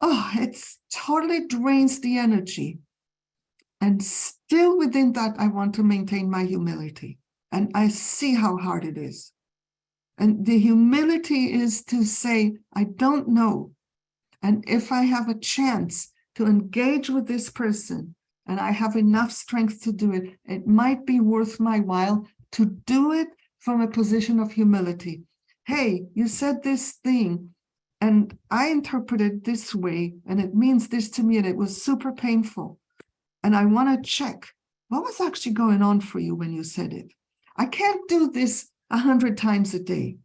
Speaker 2: Oh, it totally drains the energy. And still within that, I want to maintain my humility. And I see how hard it is. And the humility is to say, I don't know. And if I have a chance to engage with this person and I have enough strength to do it, it might be worth my while to do it from a position of humility. Hey, you said this thing and I interpreted it this way and it means this to me and it was super painful. And I want to check what was actually going on for you when you said it. I can't do this 100 times a day.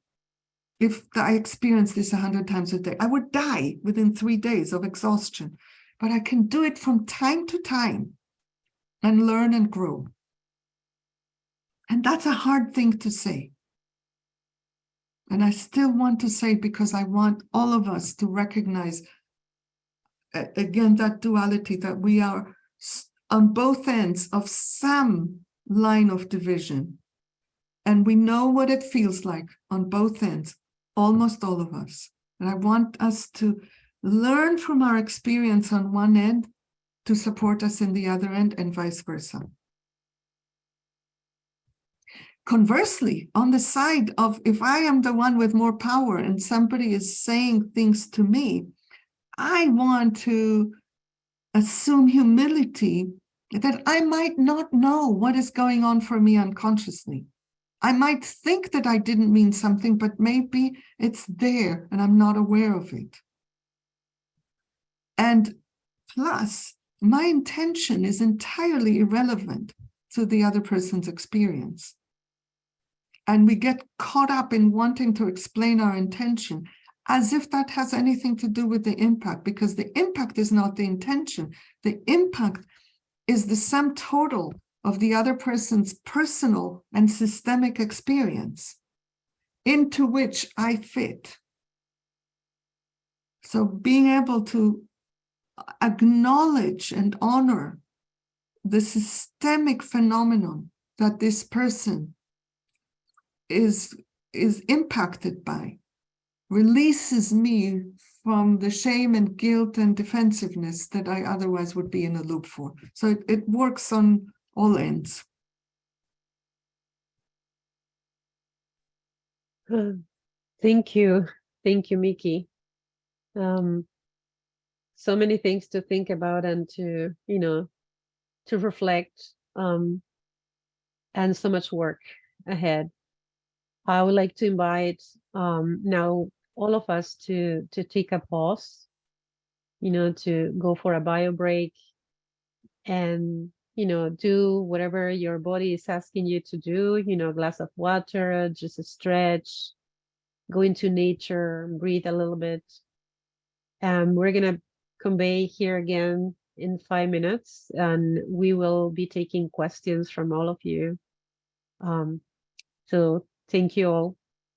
Speaker 2: If I experience this 100 times a day, I would die within 3 days of exhaustion. But I can do it from time to time and learn and grow. And that's a hard thing to say. And I still want to say because I want all of us to recognize, again, that duality, that we are on both ends of some line of division. And we know what it feels like on both ends, almost all of us. And I want us to learn from our experience on one end to support us in the other end and vice versa. Conversely, on the side of if I am the one with more power and somebody is saying things to me, I want to assume humility that I might not know what is going on for me unconsciously. I might think that I didn't mean something, but maybe it's there and I'm not aware of it. And plus, my intention is entirely irrelevant to the other person's experience. And we get caught up in wanting to explain our intention as if that has anything to do with the impact, because the impact is not the intention. The impact is the sum total of the other person's personal and systemic experience into which I fit. So being able to acknowledge and honor the systemic phenomenon that this person is impacted by releases me from the shame and guilt and defensiveness that I otherwise would be in a loop for. So it works on all ends.
Speaker 3: Thank you. Thank you, Miki. So many things to think about and to, to reflect, and so much work ahead. I would like to invite now all of us to take a pause, to go for a bio break and, do whatever your body is asking you to do, a glass of water, just a stretch, go into nature, breathe a little bit. We're going to convey here again in 5 minutes, and we will be taking questions from all of you. So thank you all.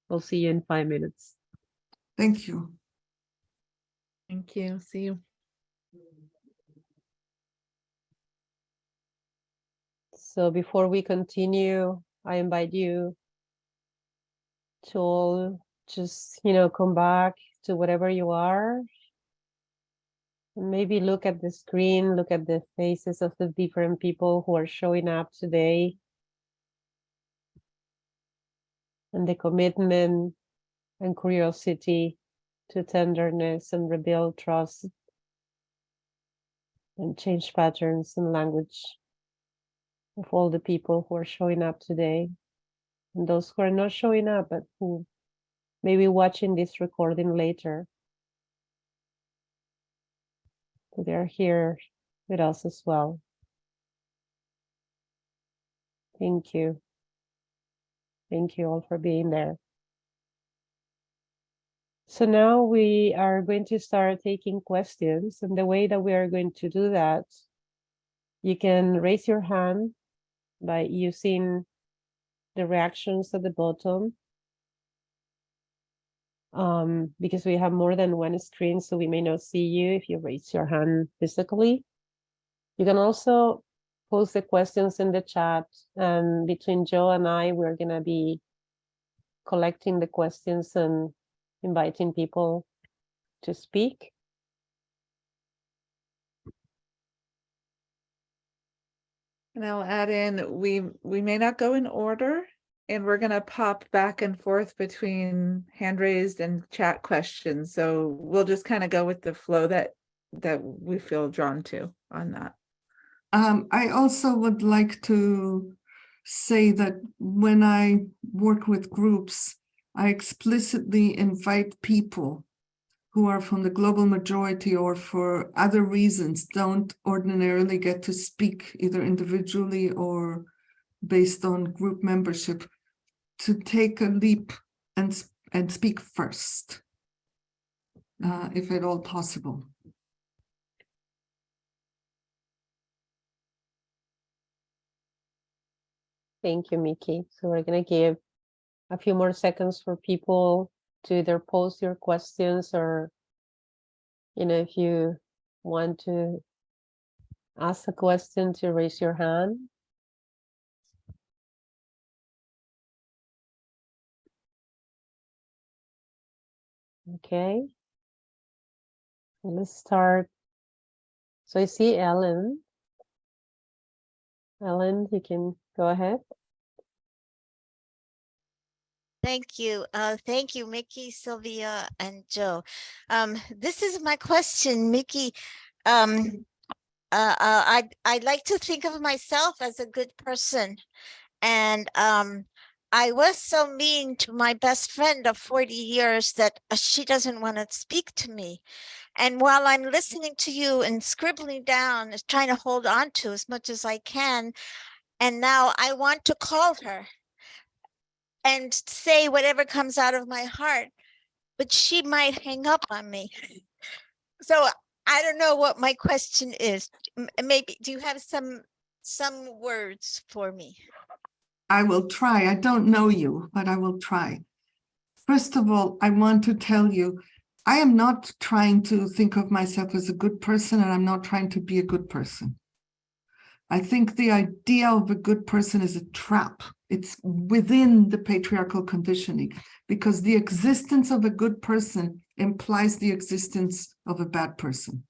Speaker 3: We'll see you in 5 minutes.
Speaker 2: Thank you.
Speaker 1: Thank you. See you.
Speaker 3: So before we continue, I invite you to all just, come back to whatever you are. Maybe look at the screen, look at the faces of the different people who are showing up today. And the commitment and curiosity to tenderness and rebuild trust and change patterns and language of all the people who are showing up today. And those who are not showing up, but who may be watching this recording later. So they're here with us as well. Thank you. Thank you all for being there. So now we are going to start taking questions. And the way that we are going to do that, you can raise your hand by using the reactions at the bottom. Because we have more than one screen, so we may not see you if you raise your hand physically. You can also post the questions in the chat, and between Joe and I, we're going to be collecting the questions and inviting people to speak.
Speaker 1: And I'll add in, we may not go in order, and we're going to pop back and forth between hand raised and chat questions. So we'll just kind of go with the flow that we feel drawn to on that.
Speaker 2: I also would like to say that when I work with groups, I explicitly invite people who are from the global majority or for other reasons don't ordinarily get to speak either individually or based on group membership, to take a leap and speak first, if at all possible.
Speaker 3: Thank you, Miki. So we're going to give a few more seconds for people to either post your questions or, if you want to ask a question, to raise your hand. Okay. Let's start. So I see Ellen. Ellen, you can go ahead.
Speaker 4: Thank you. Thank you, Miki, Sylvia, and Joe. This is my question, Miki. I'd like to think of myself as a good person. And I was so mean to my best friend of 40 years that she doesn't want to speak to me. And while I'm listening to you and scribbling down, trying to hold on to as much as I can, and now I want to call her and say whatever comes out of my heart, but she might hang up on me. So I don't know what my question is. Maybe, do you have some words for me?
Speaker 2: I will try. I don't know you, but I will try. First of all, I want to tell you, I am not trying to think of myself as a good person, and I'm not trying to be a good person. I think the idea of a good person is a trap. It's within the patriarchal conditioning, because the existence of a good person implies the existence of a bad person.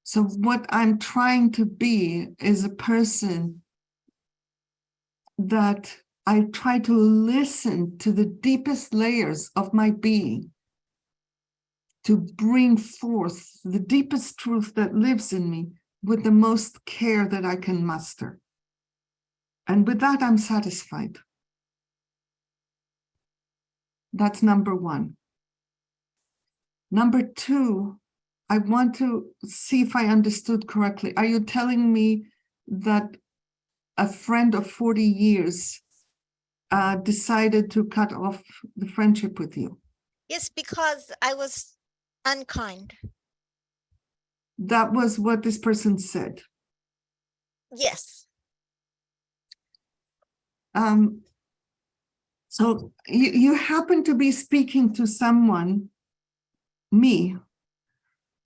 Speaker 2: So what I'm trying to be is a person that I try to listen to the deepest layers of my being to bring forth the deepest truth that lives in me with the most care that I can muster. And with that, I'm satisfied. That's number one. Number two, I want to see if I understood correctly. Are you telling me that a friend of 40 years decided to cut off the friendship with you?
Speaker 4: Yes, because I was Unkind.
Speaker 2: That was what this person said.
Speaker 4: Yes.
Speaker 2: So you happen to be speaking to someone, me.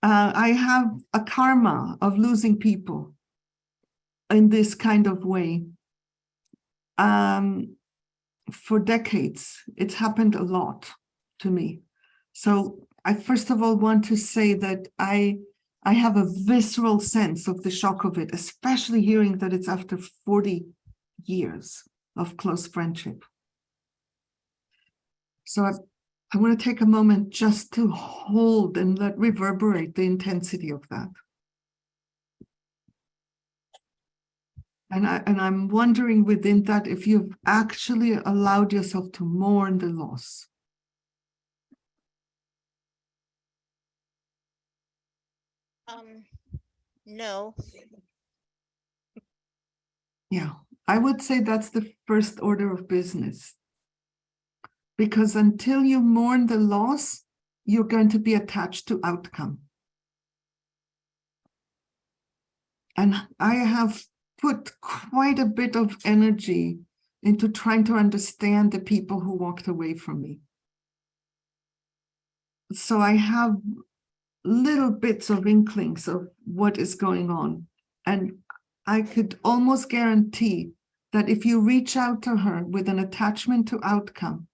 Speaker 2: I have a karma of losing people in this kind of way. For decades, it's happened a lot to me. So I first of all want to say that I have a visceral sense of the shock of it, especially hearing that it's after 40 years of close friendship. So I want to take a moment just to hold and let reverberate the intensity of that. And I'm wondering within that if you've actually allowed yourself to mourn the loss.
Speaker 4: No.
Speaker 2: Yeah, I would say that's the first order of business. Because until you mourn the loss, you're going to be attached to outcome. And I have put quite a bit of energy into trying to understand the people who walked away from me. So I have little bits of inklings of what is going on. And I could almost guarantee that if you reach out to her with an attachment to outcome,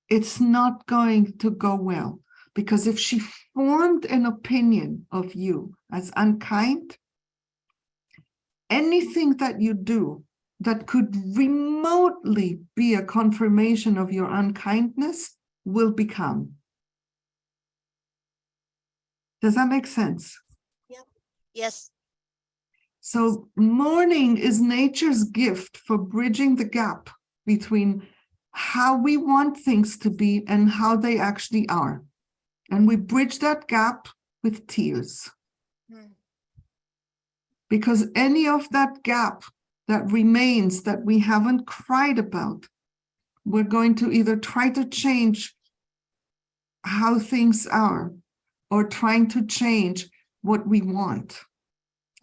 Speaker 2: it's not going to go well. Because if she formed an opinion of you as unkind, anything that you do that could remotely be a confirmation of your unkindness will become. Does that make sense?
Speaker 4: Yep. Yes.
Speaker 2: So mourning is nature's gift for bridging the gap between how we want things to be and how they actually are. And we bridge that gap with tears. Because any of that gap that remains that we haven't cried about, we're going to either try to change how things are or trying to change what we want.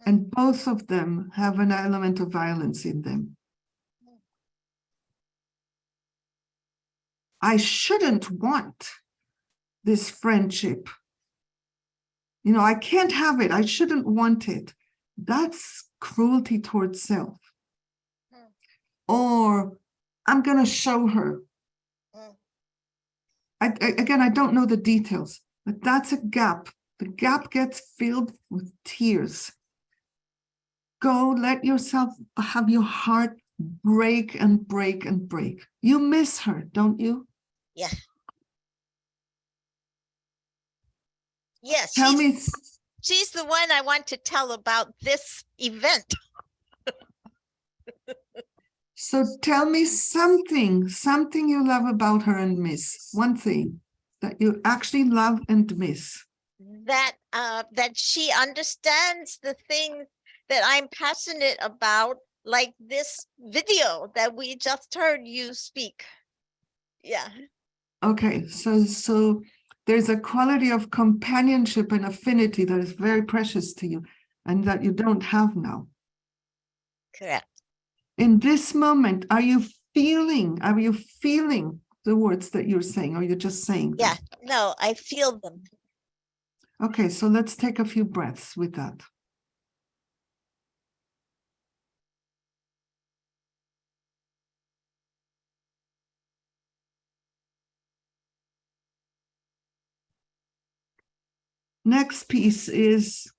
Speaker 2: And both of them have an element of violence in them. I shouldn't want this friendship. You know, I can't have it. I shouldn't want it. That's cruelty towards self. Or I'm going to show her. Again, I don't know the details, but that's a gap. The gap gets filled with tears. Go let yourself have your heart break and break and break. You miss her, don't you?
Speaker 4: Yeah. Yes.
Speaker 2: Tell me.
Speaker 4: She's the one I want to tell about this event.
Speaker 2: So tell me something you love about her and miss. One thing that you actually love and miss.
Speaker 4: That she understands the things that I'm passionate about, like this video that we just heard you speak. Yeah.
Speaker 2: Okay, so there's a quality of companionship and affinity that is very precious to you and that you don't have now.
Speaker 4: Correct.
Speaker 2: In this moment, are you feeling the words that you're saying, or you're just saying them?
Speaker 4: Yeah, no, I feel them.
Speaker 2: Okay, so let's take a few breaths with that. Next piece is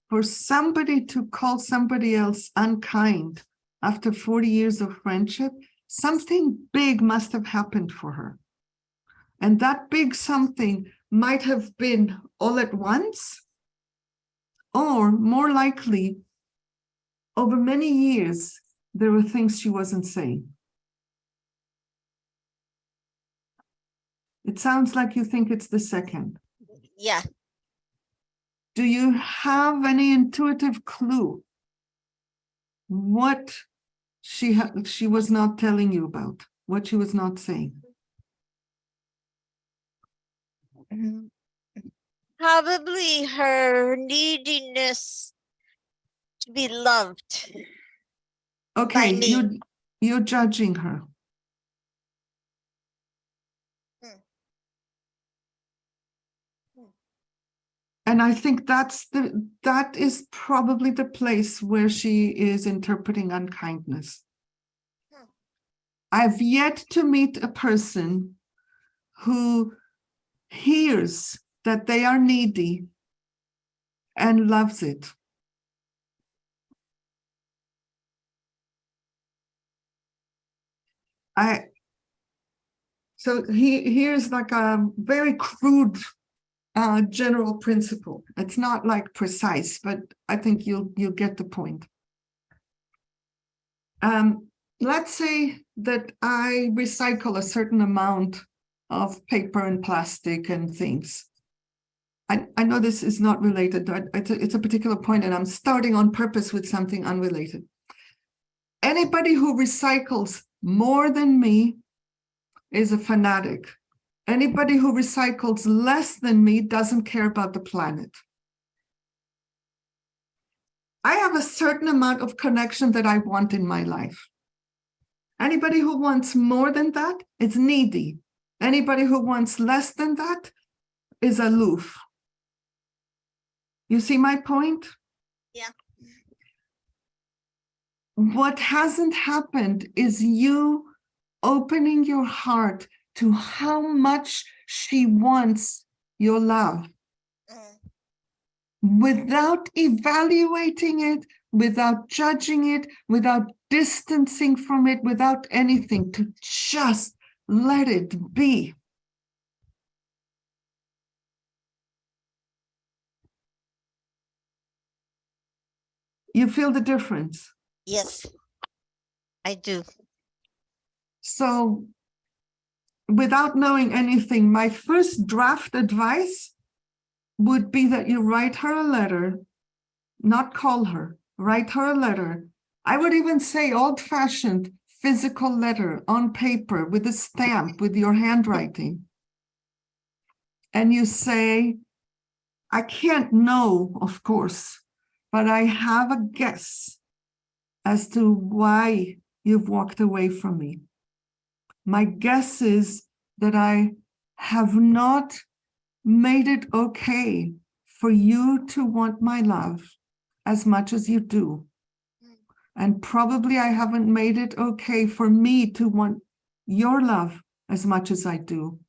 Speaker 2: for somebody to call somebody else unkind after 40 years of friendship. Something big must have happened for her. And that big something might have been all at once, or more likely, over many years, there were things she wasn't saying. It sounds like you think it's the second.
Speaker 4: Yeah.
Speaker 2: Do you have any intuitive clue what she was not telling you about, what she was not saying?
Speaker 4: Probably her neediness to be loved by
Speaker 2: Okay,
Speaker 4: me.
Speaker 2: you're judging her.
Speaker 4: Hmm.
Speaker 2: And I think that is probably the place where she is interpreting unkindness.
Speaker 4: Hmm.
Speaker 2: I've yet to meet a person who hears that they are needy and loves it. So here's like a very crude general principle. It's not like precise, but I think you'll get the point. Let's say that I recycle a certain amount of paper and plastic and things. I know this is not related, but it's a particular point, and I'm starting on purpose with something unrelated. Anybody who recycles more than me is a fanatic. Anybody who recycles less than me doesn't care about the planet. I have a certain amount of connection that I want in my life. Anybody who wants more than that is needy. Anybody who wants less than that is aloof. You see my point?
Speaker 4: Yeah.
Speaker 2: What hasn't happened is you opening your heart to how much she wants your love without evaluating it, without judging it, without distancing from it, without anything, to just let it be. You feel the difference?
Speaker 4: Yes, I do.
Speaker 2: So, without knowing anything, my first draft advice would be that you write her a letter, not call her, write her a letter. I would even say old-fashioned physical letter on paper with a stamp with your handwriting. And you say, I can't know, of course, but I have a guess as to why you've walked away from me. My guess is that I have not made it okay for you to want my love as much as you do. And probably I haven't made it okay for me to want your love as much as I do.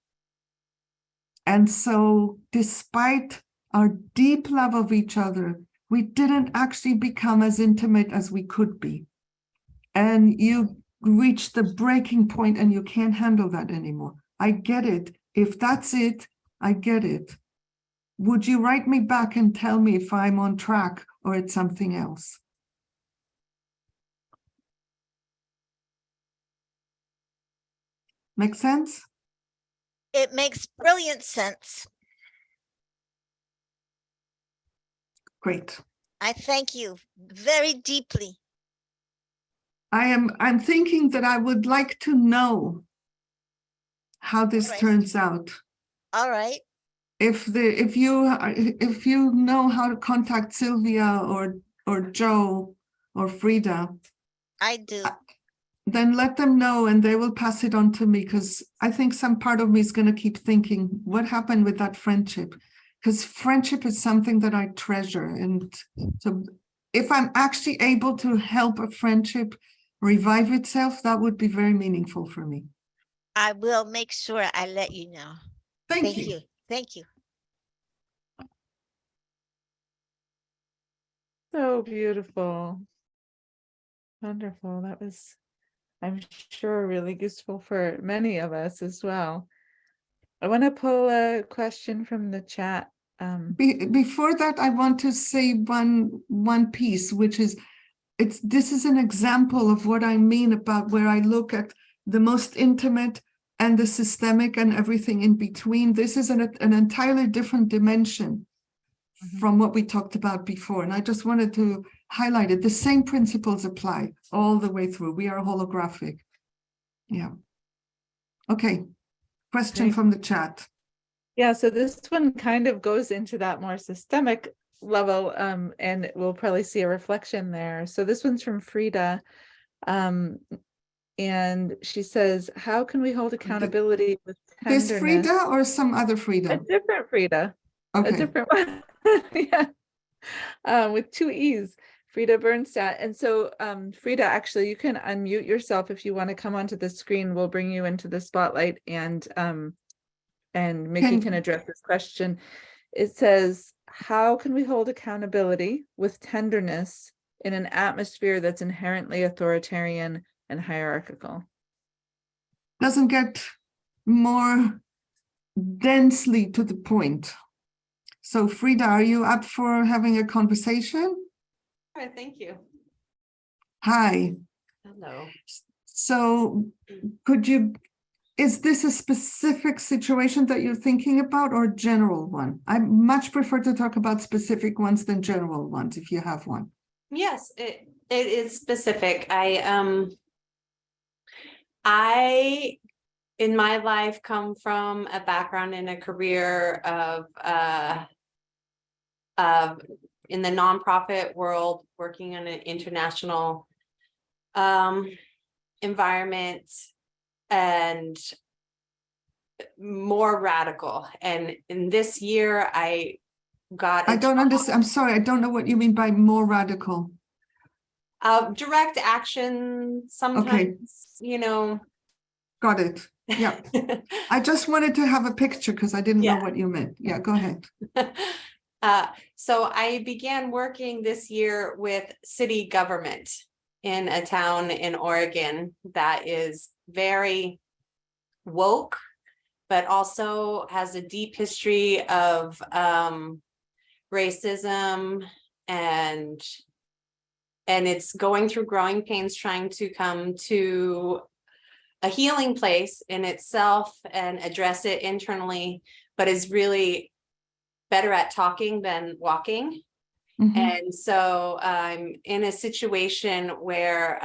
Speaker 2: And so, despite our deep love of each other, we didn't actually become as intimate as we could be. And you reach the breaking point and you can't handle that anymore. I get it. If that's it, I get it. Would you write me back and tell me if I'm on track or it's something else? Make sense?
Speaker 4: It makes brilliant sense.
Speaker 2: Great.
Speaker 4: I thank you very deeply.
Speaker 2: I'm thinking that I would like to know how this
Speaker 4: Right.
Speaker 2: turns out.
Speaker 4: All right.
Speaker 2: If you know how to contact Sylvia or Joe or Frida,
Speaker 4: I do.
Speaker 2: then let them know and they will pass it on to me, because I think some part of me is going to keep thinking, what happened with that friendship? Because friendship is something that I treasure. And so if I'm actually able to help a friendship revive itself, that would be very meaningful for me.
Speaker 4: I will make sure I let you know.
Speaker 2: Thank you.
Speaker 4: Thank you.
Speaker 1: So beautiful. Wonderful. That was, I'm sure, really useful for many of us as well. I want to pull a question from the chat.
Speaker 2: Before that, I want to say one piece, which is, this is an example of what I mean about where I look at the most intimate and the systemic and everything in between. This is an entirely different dimension from what we talked about before. And I just wanted to highlight it. The same principles apply all the way through. We are holographic. Yeah. Okay. Question
Speaker 1: Great.
Speaker 2: from the chat.
Speaker 1: Yeah, so this one kind of goes into that more systemic level, and we'll probably see a reflection there. So this one's from Frida. And she says, how can we hold accountability with
Speaker 2: This
Speaker 1: tenderness?
Speaker 2: Frida or some other
Speaker 1: A
Speaker 2: Frida?
Speaker 1: different Frida, a
Speaker 2: Okay.
Speaker 1: different one. Yeah. With two E's, Frida Bernstadt. And so, Frida, actually, you can unmute yourself if you want to come onto the screen. We'll bring you into the spotlight, and Miki can address this question. It says, how can we hold accountability with tenderness in an atmosphere that's inherently authoritarian and hierarchical?
Speaker 2: Doesn't get more densely to the point. So Frida, are you up for having a conversation?
Speaker 5: Hi, thank you.
Speaker 2: Hi.
Speaker 5: Hello.
Speaker 2: So is this a specific situation that you're thinking about or a general one? I much prefer to talk about specific ones than general ones if you have one.
Speaker 5: Yes, it is specific. I in my life come from a background in a career of in the nonprofit world, working in an international environment and more radical. And in this year, I
Speaker 2: don't understand. I'm sorry. I don't know what you mean by more radical.
Speaker 5: Direct action sometimes, okay.
Speaker 2: Got it. Yeah. I just wanted to have a picture because I didn't know what you meant. Yeah, go ahead.
Speaker 5: So I began working this year with city government in a town in Oregon that is very woke, but also has a deep history of racism, and it's going through growing pains trying to come to a healing place in itself and address it internally, but is really better at talking than walking. Mm-hmm. And so I'm in a situation where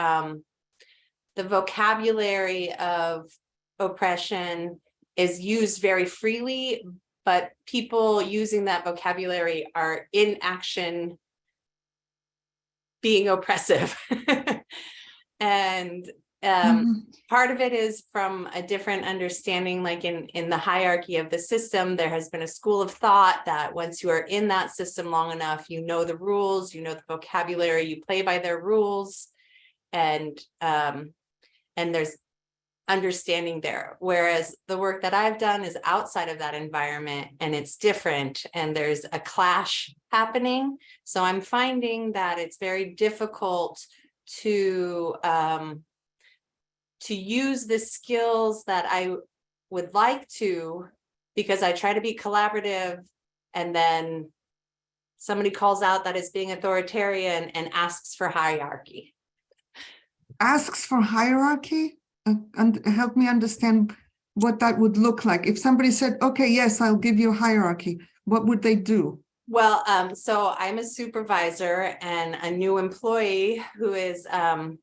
Speaker 5: the vocabulary of oppression is used very freely, but people using that vocabulary are in action being oppressive. And part of it is from a different understanding, like in the hierarchy of the system, there has been a school of thought that once you are in that system long enough, you know the rules, you know the vocabulary, you play by their rules, and there's understanding there. Whereas the work that I've done is outside of that environment and it's different and there's a clash happening. So I'm finding that it's very difficult to use the skills that I would like to, because I try to be collaborative and then somebody calls out that it's being authoritarian and asks for hierarchy.
Speaker 2: Asks for hierarchy? And help me understand what that would look like. If somebody said, okay, yes, I'll give you a hierarchy, what would they do?
Speaker 5: Well, so I'm a supervisor and a new employee who is a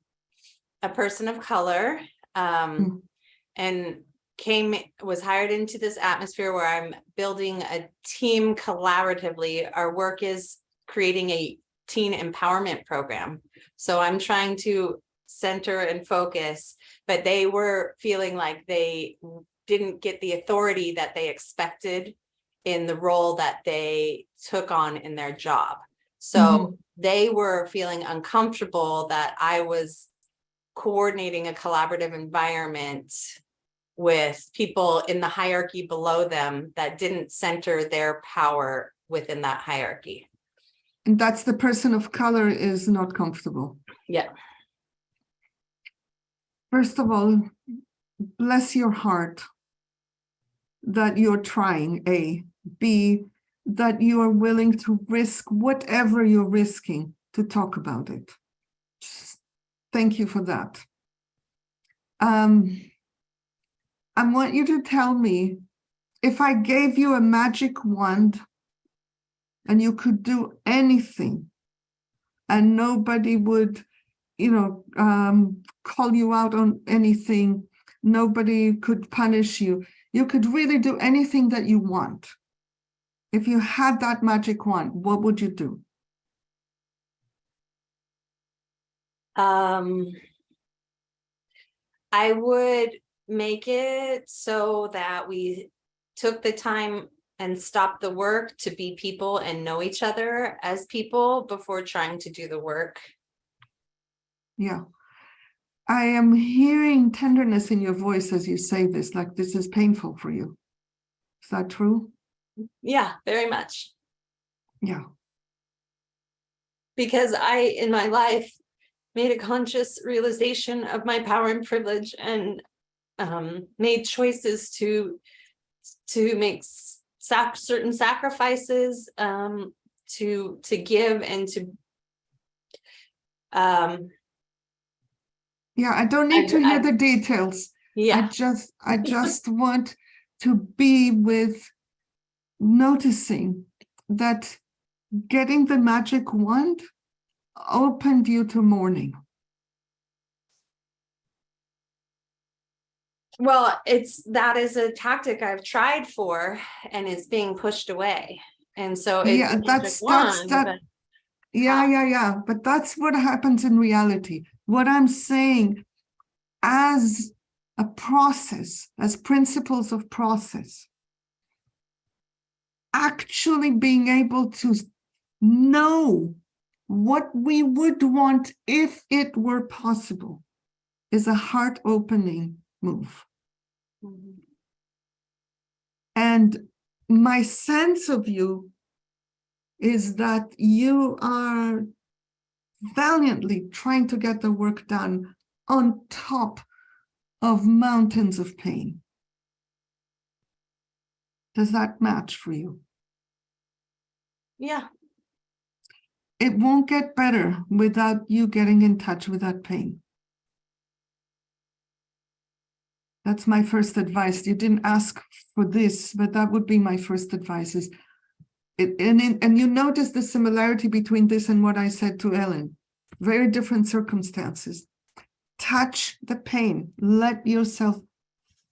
Speaker 5: person of color, and was hired into this atmosphere where I'm building a team collaboratively. Our work is creating a teen empowerment program. So I'm trying to center and focus, but they were feeling like they didn't get the authority that they expected in the role that they took on in their job. So they were feeling uncomfortable that I was coordinating a collaborative environment with people in the hierarchy below them that didn't center their power within that hierarchy.
Speaker 2: And that's the person of color is not comfortable.
Speaker 5: Yeah.
Speaker 2: First of all, bless your heart that you're trying, A. B, that you are willing to risk whatever you're risking to talk about it. Just thank you for that. I want you to tell me, if I gave you a magic wand and you could do anything and nobody would, call you out on anything, nobody could punish you, you could really do anything that you want. If you had that magic wand, what would you do?
Speaker 5: I would make it so that we took the time and stopped the work to be people and know each other as people before trying to do the work.
Speaker 2: Yeah. I am hearing tenderness in your voice as you say this, like this is painful for you. Is that true?
Speaker 5: Yeah, very much.
Speaker 2: Yeah.
Speaker 5: Because I, in my life, made a conscious realization of my power and privilege and made choices to make certain sacrifices, to give and to
Speaker 2: Yeah, I don't need to hear the details.
Speaker 5: yeah.
Speaker 2: I just want to be with noticing that getting the magic wand opened you to mourning.
Speaker 5: Well, that is a tactic I've tried for and is being pushed away. And so it's
Speaker 2: Yeah, that's that. Yeah. But that's what happens in reality. What I'm saying, as a process, as principles of process, actually being able to know what we would want if it were possible is a heart-opening move.
Speaker 5: Mhm.
Speaker 2: And my sense of you is that you are valiantly trying to get the work done on top of mountains of pain. Does that match for you?
Speaker 5: Yeah.
Speaker 2: It won't get better without you getting in touch with that pain. That's my first advice. You didn't ask for this, but that would be my first advice. And you notice the similarity between this and what I said to Ellen. Very different circumstances. Touch the pain. Let yourself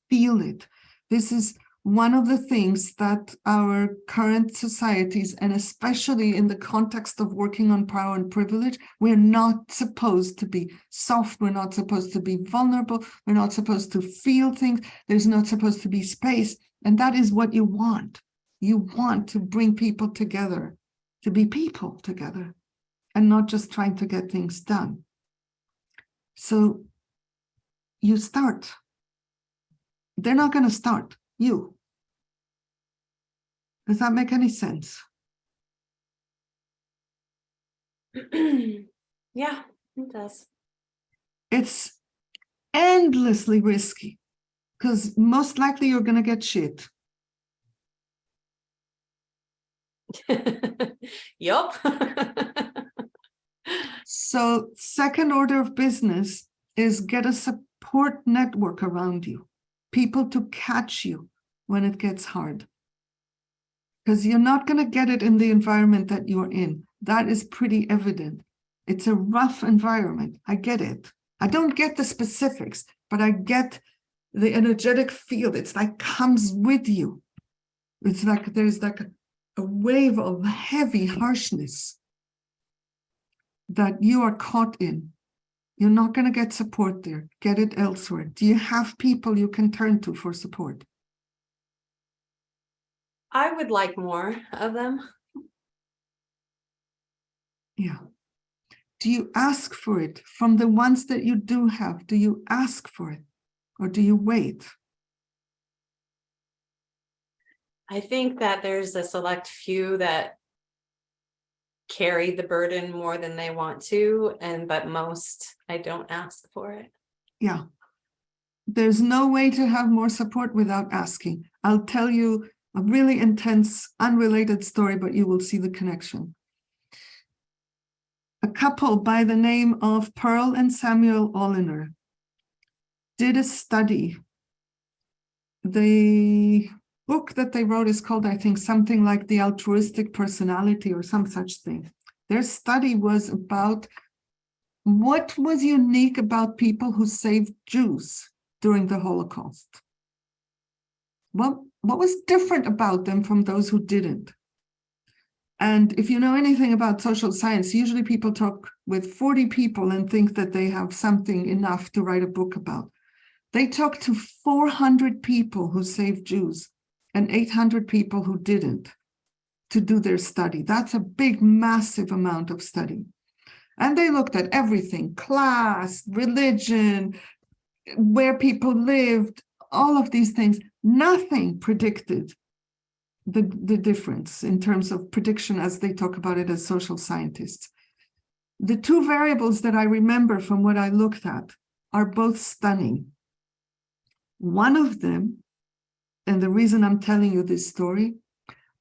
Speaker 2: feel it. This is one of the things that our current societies, and especially in the context of working on power and privilege, we're not supposed to be soft. We're not supposed to be vulnerable. We're not supposed to feel things. There's not supposed to be space. And that is what you want. You want to bring people together, to be people together, and not just trying to get things done. So you start. They're not going to start. You. Does that make any sense?
Speaker 5: Yeah, it does.
Speaker 2: It's endlessly risky because most likely you're going to get shit.
Speaker 5: Yup.
Speaker 2: So second order of business is get a support network around you, people to catch you when it gets hard. Because you're not going to get it in the environment that you're in. That is pretty evident. It's a rough environment. I get it. I don't get the specifics, but I get the energetic field. It's like comes with you. It's like there's like a wave of heavy harshness that you are caught in. You're not going to get support there. Get it elsewhere. Do you have people you can turn to for support?
Speaker 5: I would like more of them.
Speaker 2: Yeah. Do you ask for it from the ones that you do have? Do you ask for it or do you wait?
Speaker 5: I think that there's a select few that carry the burden more than they want to, but most I don't ask for it.
Speaker 2: Yeah. There's no way to have more support without asking. I'll tell you a really intense, unrelated story, but you will see the connection. A couple by the name of Pearl and Samuel Oliner did a study. The book that they wrote is called, I think, something like The Altruistic Personality or some such thing. Their study was about what was unique about people who saved Jews during the Holocaust. What was different about them from those who didn't? And if you know anything about social science, usually people talk with 40 people and think that they have something enough to write a book about. They talked to 400 people who saved Jews and 800 people who didn't to do their study. That's a big, massive amount of study. And they looked at everything, class, religion, where people lived, all of these things. Nothing predicted the difference in terms of prediction as they talk about it as social scientists. The two variables that I remember from what I looked at are both stunning. One of them, and the reason I'm telling you this story,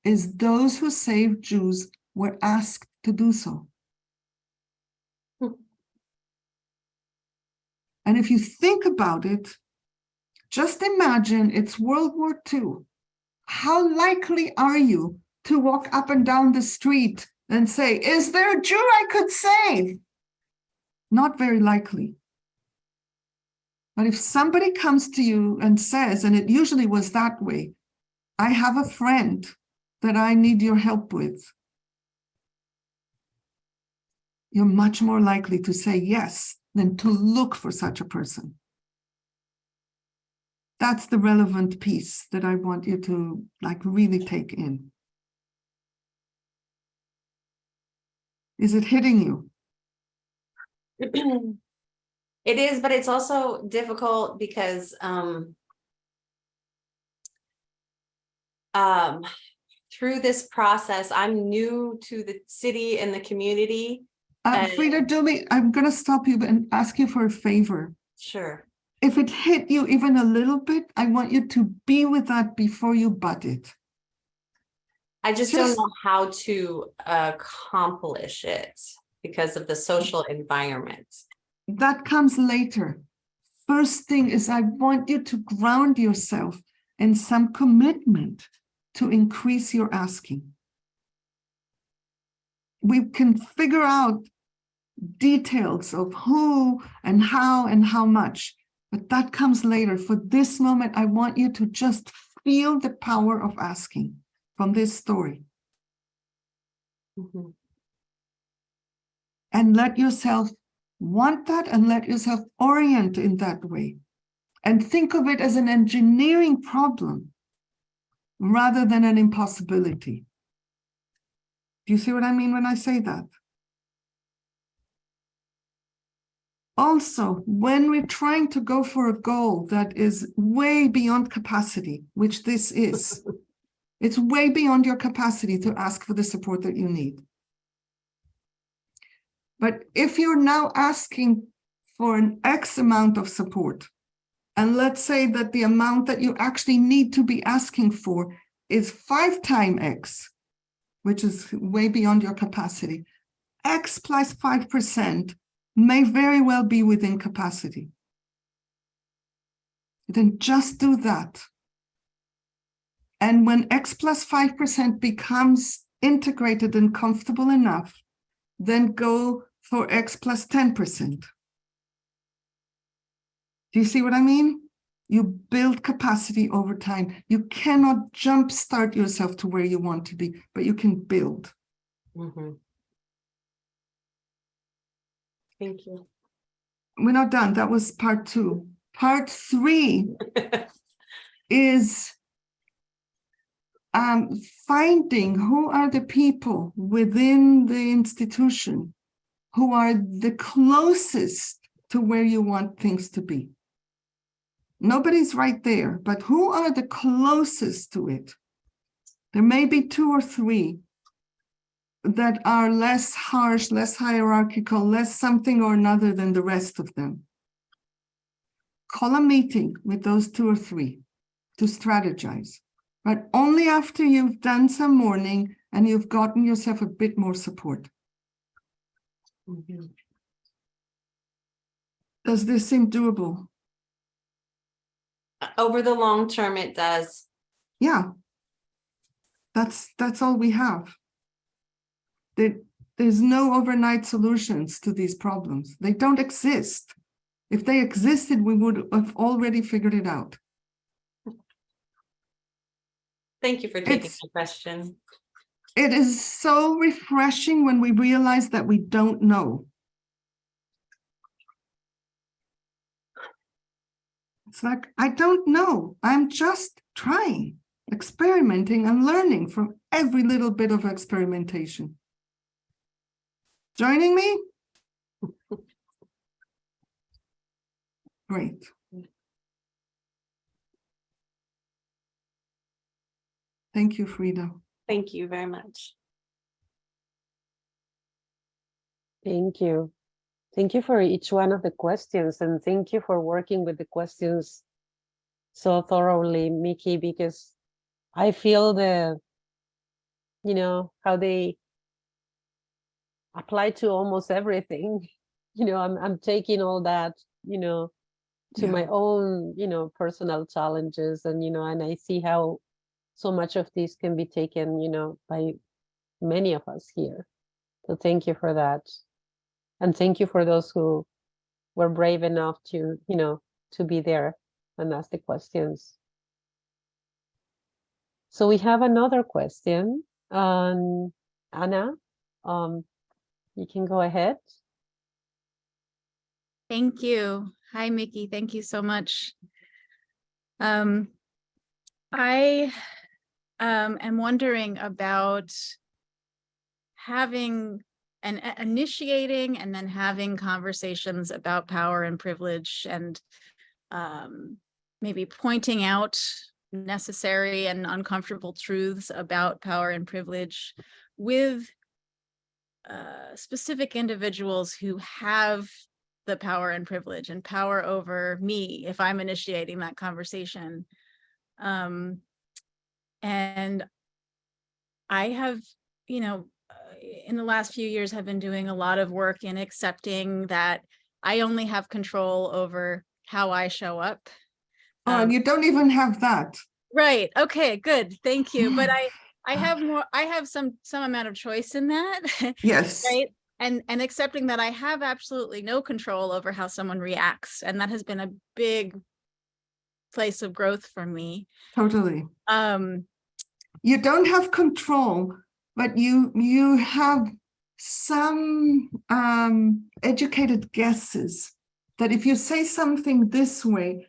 Speaker 2: is those who saved Jews were asked to do so. And if you think about it, just imagine it's World War II. How likely are you to walk up and down the street and say, is there a Jew I could save? Not very likely. But if somebody comes to you and says, and it usually was that way, I have a friend that I need your help with, you're much more likely to say yes than to look for such a person. That's the relevant piece that I want you to really take in. Is it hitting you?
Speaker 5: It is, but it's also difficult because through this process, I'm new to the city and the community.
Speaker 2: Frida, I'm going to stop you and ask you for a favor.
Speaker 5: Sure.
Speaker 2: If it hit you even a little bit, I want you to be with that before you butt it.
Speaker 5: I just don't know how to accomplish it because of the social environment.
Speaker 2: That comes later. First thing is I want you to ground yourself in some commitment to increase your asking. We can figure out details of who and how much, but that comes later. For this moment, I want you to just feel the power of asking from this story.
Speaker 5: Mm-hmm.
Speaker 2: And let yourself want that and let yourself orient in that way. And think of it as an engineering problem rather than an impossibility. Do you see what I mean when I say that? Also, when we're trying to go for a goal that is way beyond capacity, which this is, it's way beyond your capacity to ask for the support that you need. But if you're now asking for an X amount of support, and let's say that the amount that you actually need to be asking for is 5 times X, which is way beyond your capacity, X plus 5% may very well be within capacity. Then just do that. And when X plus 5% becomes integrated and comfortable enough, then go for X plus 10%. Do you see what I mean? You build capacity over time. You cannot jumpstart yourself to where you want to be, but you can build.
Speaker 5: Mm-hmm. Thank you.
Speaker 2: We're not done. That was part 2. Part 3 is finding who are the people within the institution who are the closest to where you want things to be. Nobody's right there, but who are the closest to it? There may be 2 or 3 that are less harsh, less hierarchical, less something or another than the rest of them. Call a meeting with those 2 or 3 to strategize, but only after you've done some mourning and you've gotten yourself a bit more support.
Speaker 5: Mm-hmm.
Speaker 2: Does this seem doable?
Speaker 5: Over the long term, it does.
Speaker 2: Yeah, that's all we have. There's no overnight solutions to these problems. They don't exist. If they existed, we would have already figured it out.
Speaker 5: Thank you for taking
Speaker 2: It's-
Speaker 5: my question.
Speaker 2: It is so refreshing when we realize that we don't know. It's like, I don't know. I'm just trying, experimenting and learning from every little bit of experimentation. Joining me? Great. Thank you, Frida.
Speaker 5: Thank you very much.
Speaker 3: Thank you. Thank you for each one of the questions, and thank you for working with the questions so thoroughly, Miki, because I feel how they apply to almost everything. I'm taking all that, to
Speaker 2: Yeah.
Speaker 3: my own, personal challenges, and I see how so much of this can be taken, by many of us here. So thank you for that. And thank you for those who were brave enough to, to be there and ask the questions. So we have another question. Anna, you can go ahead.
Speaker 6: Thank you. Hi, Miki. Thank you so much. I am wondering about having and initiating and then having conversations about power and privilege, and maybe pointing out necessary and uncomfortable truths about power and privilege with specific individuals who have the power and privilege and power over me if I'm initiating that conversation. And I have, in the last few years, have been doing a lot of work in accepting that I only have control over how I show up.
Speaker 2: You don't even have that.
Speaker 6: Right. Okay, good. Thank you. But I have some amount of choice in that.
Speaker 2: Yes.
Speaker 6: Right. And accepting that I have absolutely no control over how someone reacts. And that has been a big place of growth for me.
Speaker 2: Totally.
Speaker 6: You
Speaker 2: don't have control, but you have some educated guesses that if you say something this way,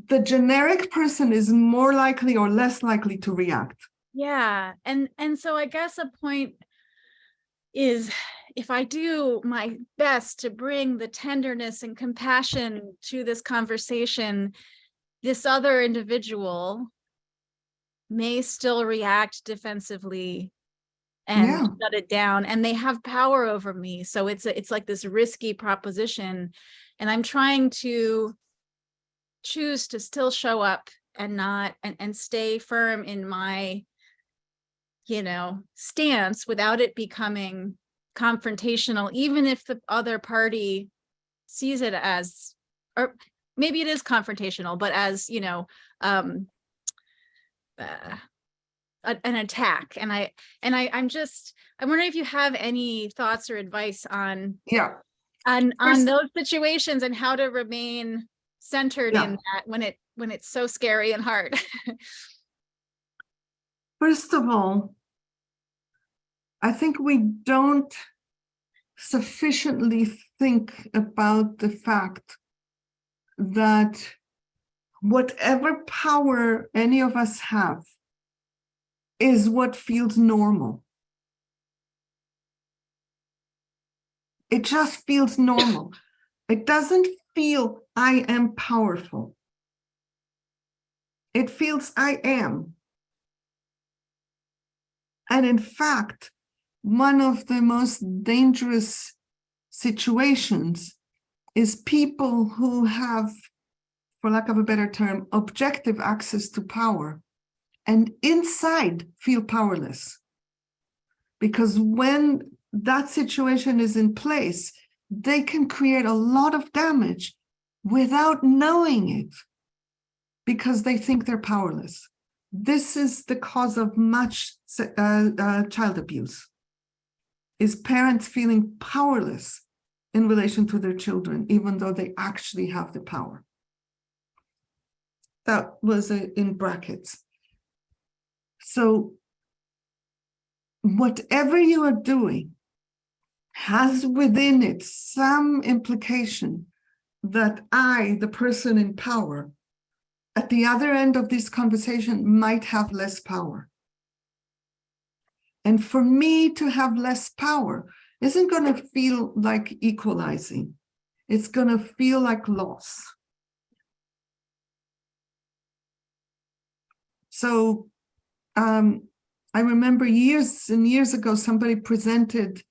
Speaker 2: the generic person is more likely or less likely to react.
Speaker 6: Yeah. And so I guess a point is, if I do my best to bring the tenderness and compassion to this conversation, this other individual may still react defensively and shut it down, and they have power over me. So it's like this risky proposition, and I'm trying to choose to still show up and not and stay firm in my stance without it becoming confrontational, even if the other party sees it as, or maybe it is confrontational, but as an attack. And I'm wondering if you have any thoughts or advice on those situations and how to remain centered in that when it's so scary and hard.
Speaker 2: First of all, I think we don't sufficiently think about the fact that whatever power any of us have is what feels normal. It just feels normal. It doesn't feel I am powerful. It feels I am. And in fact, one of the most dangerous situations is people who have, for lack of a better term, objective access to power and inside feel powerless. Because when that situation is in place, they can create a lot of damage without knowing it because they think they're powerless. This is the cause of much child abuse, is parents feeling powerless in relation to their children, even though they actually have the power. That was in brackets. So whatever you are doing has within it some implication that I, the person in power, at the other end of this conversation might have less power. And for me to have less power isn't going to feel like equalizing. It's going to feel like loss. So I remember years and years ago, somebody presented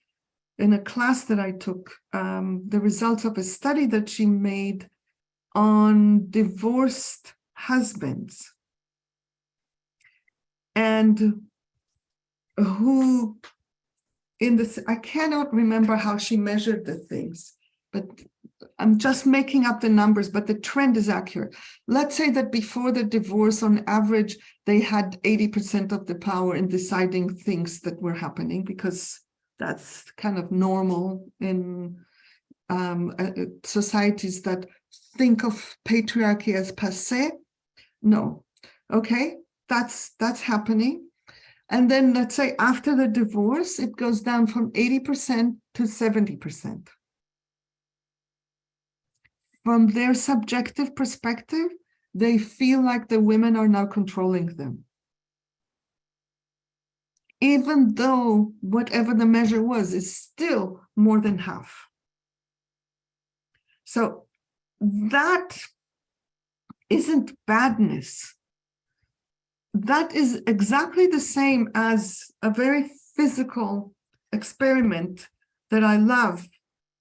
Speaker 2: in a class that I took the results of a study that she made on divorced husbands and who in this, I cannot remember how she measured the things, but I'm just making up the numbers, but the trend is accurate. Let's say that before the divorce, on average, they had 80% of the power in deciding things that were happening, because that's kind of normal in societies that think of patriarchy as passé. No, okay, that's happening. And then let's say after the divorce, it goes down from 80% to 70%. From their subjective perspective, they feel like the women are now controlling them. Even though whatever the measure was is still more than half. So that isn't badness. That is exactly the same as a very physical experiment that I love.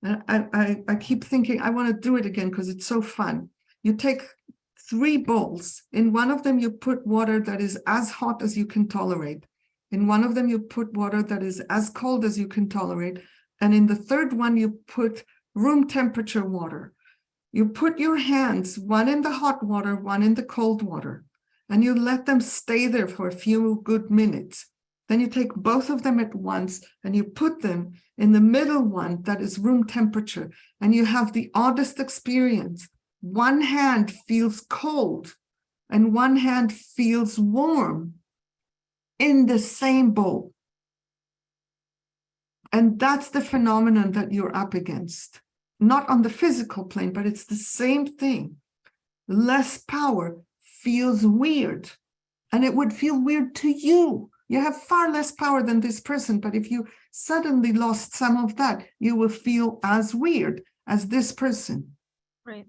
Speaker 2: I keep thinking I want to do it again because it's so fun. You take 3 bowls. In one of them, you put water that is as hot as you can tolerate. In one of them, you put water that is as cold as you can tolerate. And in the third one, you put room temperature water. You put your hands, one in the hot water, one in the cold water, and you let them stay there for a few good minutes. Then you take both of them at once and you put them in the middle one that is room temperature, and you have the oddest experience. One hand feels cold and one hand feels warm in the same bowl. And that's the phenomenon that you're up against. Not on the physical plane, but it's the same thing. Less power feels weird, and it would feel weird to you. You have far less power than this person, but if you suddenly lost some of that, you will feel as weird as this person.
Speaker 6: Right.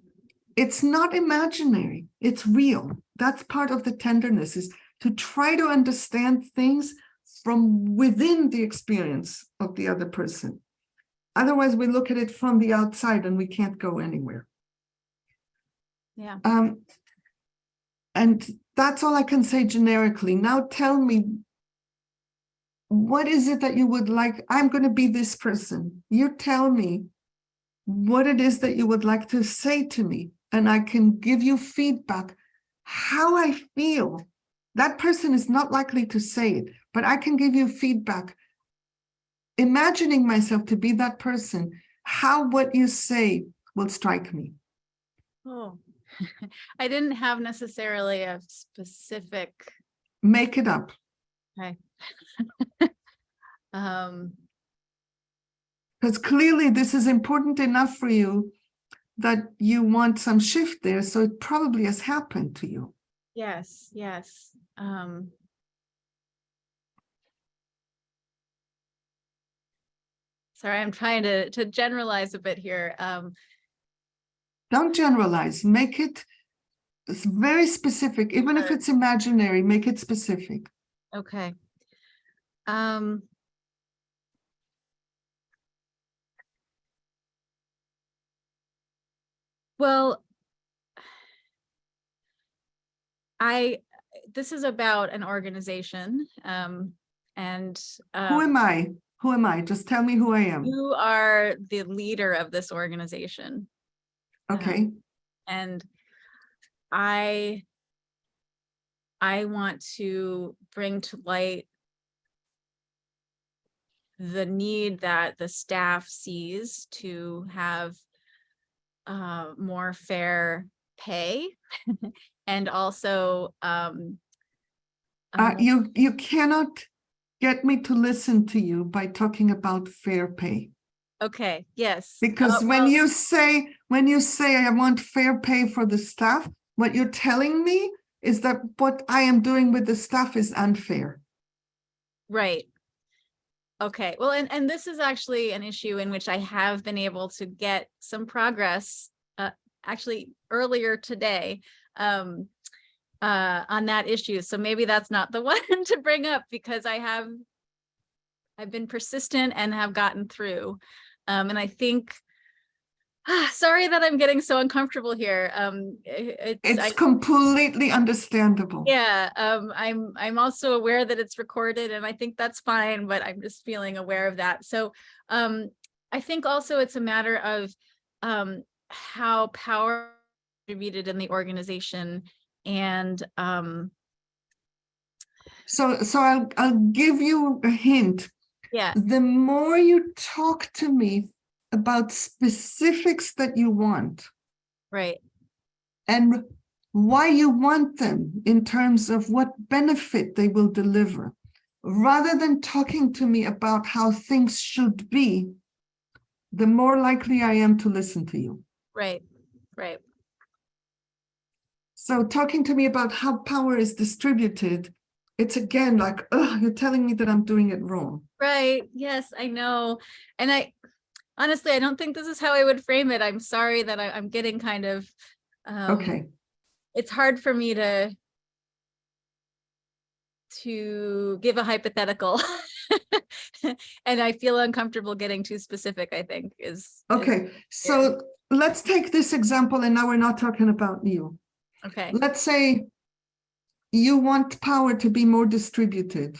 Speaker 2: It's not imaginary, it's real. That's part of the tenderness, is to try to understand things from within the experience of the other person. Otherwise, we look at it from the outside and we can't go anywhere.
Speaker 6: Yeah.
Speaker 2: And that's all I can say generically. Now tell me, what is it that you would like? I'm going to be this person. You tell me what it is that you would like to say to me, and I can give you feedback, how I feel. That person is not likely to say it, but I can give you feedback, imagining myself to be that person, how what you say will strike me.
Speaker 6: Oh, I didn't have necessarily a specific.
Speaker 2: Make it up.
Speaker 6: Okay.
Speaker 2: Because clearly this is important enough for you that you want some shift there, so it probably has happened to you.
Speaker 6: Yes, yes. Sorry, I'm trying to generalize a bit here.
Speaker 2: Don't generalize, make it very specific. Even if it's imaginary, make it specific.
Speaker 6: Okay. Well, this is about an organization, and
Speaker 2: Who am I? Who am I? Just tell me who I am.
Speaker 6: you are the leader of this organization.
Speaker 2: Okay.
Speaker 6: And I want to bring to light the need that the staff sees to have more fair pay and also
Speaker 2: You cannot get me to listen to you by talking about fair pay.
Speaker 6: Okay, yes.
Speaker 2: Because when you say I want fair pay for the staff, what you're telling me is that what I am doing with the staff is unfair.
Speaker 6: Right. Okay. Well, and this is actually an issue in which I have been able to get some progress, actually earlier today, on that issue. So maybe that's not the one to bring up, because I've been persistent and have gotten through. And I think, sorry that I'm getting so uncomfortable here.
Speaker 2: It's completely understandable.
Speaker 6: Yeah, I'm also aware that it's recorded, and I think that's fine, but I'm just feeling aware of that. So I think also it's a matter of how power is distributed in the organization. And
Speaker 2: so I'll give you a hint.
Speaker 6: yeah,
Speaker 2: The more you talk to me about specifics that you want,
Speaker 6: right,
Speaker 2: and why you want them in terms of what benefit they will deliver, rather than talking to me about how things should be, the more likely I am to listen to you.
Speaker 6: right, right.
Speaker 2: So talking to me about how power is distributed, it's again like, oh, you're telling me that I'm doing it wrong.
Speaker 6: Right. Yes, I know. And honestly, I don't think this is how I would frame it. I'm sorry that I'm getting kind of,
Speaker 2: Okay.
Speaker 6: It's hard for me to give a hypothetical. And I feel uncomfortable getting too specific, I think is
Speaker 2: Okay. So let's take this example, and now we're not talking about you.
Speaker 6: okay.
Speaker 2: Let's say you want power to be more distributed.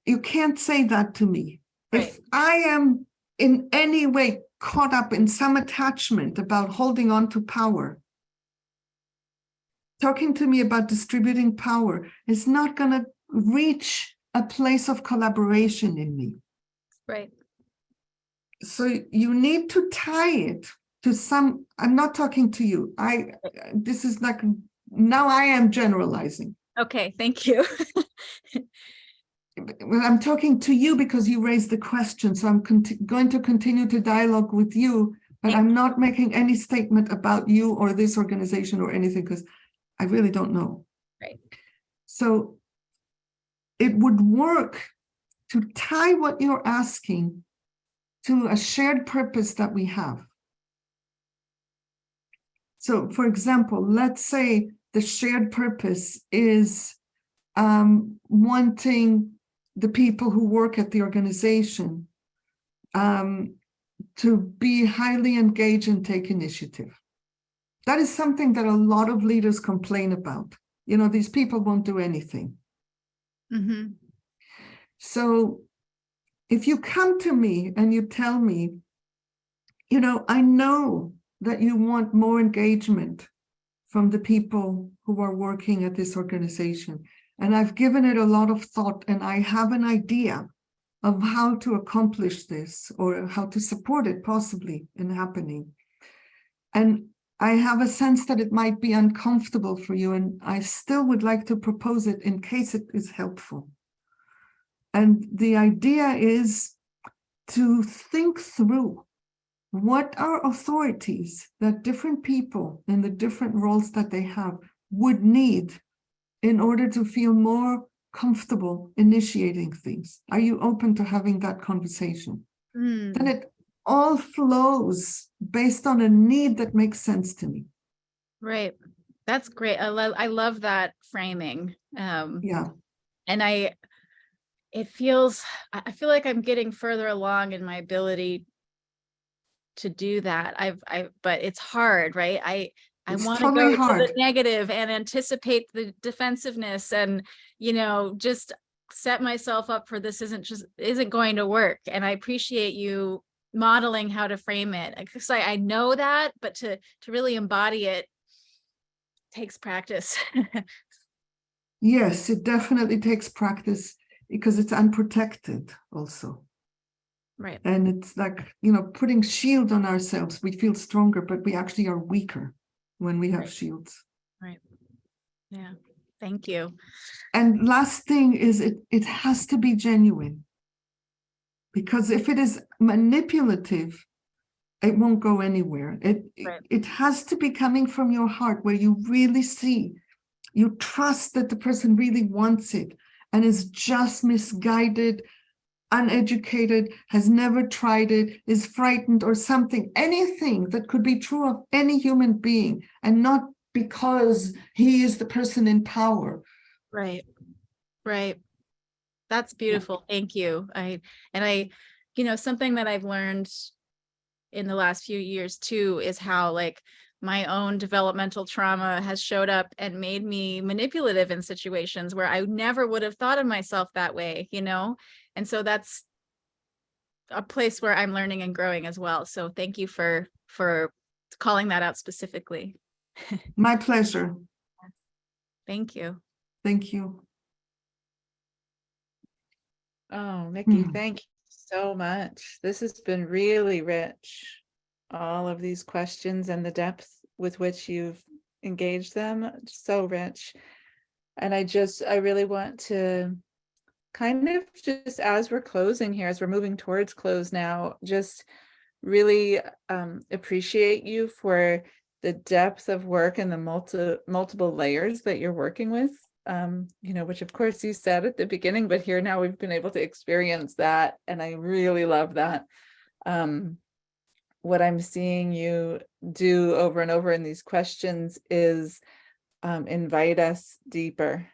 Speaker 2: You can't say that to me.
Speaker 6: Right.
Speaker 2: If I am in any way caught up in some attachment about holding on to power, talking to me about distributing power is not going to reach a place of collaboration in me.
Speaker 6: Right.
Speaker 2: So you need to tie it to some, I'm not talking to you. This is like, now I am generalizing.
Speaker 6: Okay, thank you.
Speaker 2: Well, I'm talking to you because you raised the question. So I'm going to continue to dialogue with you, but I'm not making any statement about you or this organization or anything, because I really don't know.
Speaker 6: Right.
Speaker 2: So it would work to tie what you're asking to a shared purpose that we have. So, for example, let's say the shared purpose is wanting the people who work at the organization to be highly engaged and take initiative. That is something that a lot of leaders complain about. You know, these people won't do anything.
Speaker 6: Mm-hmm.
Speaker 2: So if you come to me and you tell me, you know, I know that you want more engagement from the people who are working at this organization, and I've given it a lot of thought, and I have an idea of how to accomplish this or how to support it possibly in happening. And I have a sense that it might be uncomfortable for you, and I still would like to propose it in case it is helpful. And the idea is to think through what are authorities that different people in the different roles that they have would need in order to feel more comfortable initiating things. Are you open to having that conversation? Then it all flows based on a need that makes sense to me.
Speaker 6: Right. That's great. I love that framing.
Speaker 2: Yeah.
Speaker 6: And I feel like I'm getting further along in my ability to do that. But it's hard, right? I want to
Speaker 2: totally
Speaker 6: go
Speaker 2: hard.
Speaker 6: to the negative and anticipate the defensiveness, and, you know, just set myself up for this isn't going to work. And I appreciate you modeling how to frame it, because I know that, but to really embody it takes practice.
Speaker 2: Yes, it definitely takes practice because it's unprotected also.
Speaker 6: Right.
Speaker 2: And it's like, you know, putting shield on ourselves. We feel stronger, but we actually are weaker when we have shields.
Speaker 6: Right. Yeah. Thank you.
Speaker 2: And last thing is it has to be genuine. Because if it is manipulative, it won't go anywhere.
Speaker 6: Right.
Speaker 2: It has to be coming from your heart, where you really see, you trust that the person really wants it and is just misguided, uneducated, has never tried it, is frightened or something, anything that could be true of any human being, and not because he is the person in power.
Speaker 6: Right. Right. That's beautiful. Thank you. Something that I've learned in the last few years too is how like my own developmental trauma has showed up and made me manipulative in situations where I never would have thought of myself that way, And so that's a place where I'm learning and growing as well. So thank you for calling that out specifically.
Speaker 2: My pleasure.
Speaker 6: Thank you.
Speaker 2: Thank you.
Speaker 1: Oh, Miki,
Speaker 2: Hmm.
Speaker 1: thank you so much. This has been really rich. All of these questions and the depth with which you've engaged them, so rich. And I really want to kind of just as we're closing here, as we're moving towards close now, just really appreciate you for the depth of work and the multiple layers that you're working with, which of course you said at the beginning, but here now we've been able to experience that. And I really love that. What I'm seeing you do over and over in these questions is invite us deeper,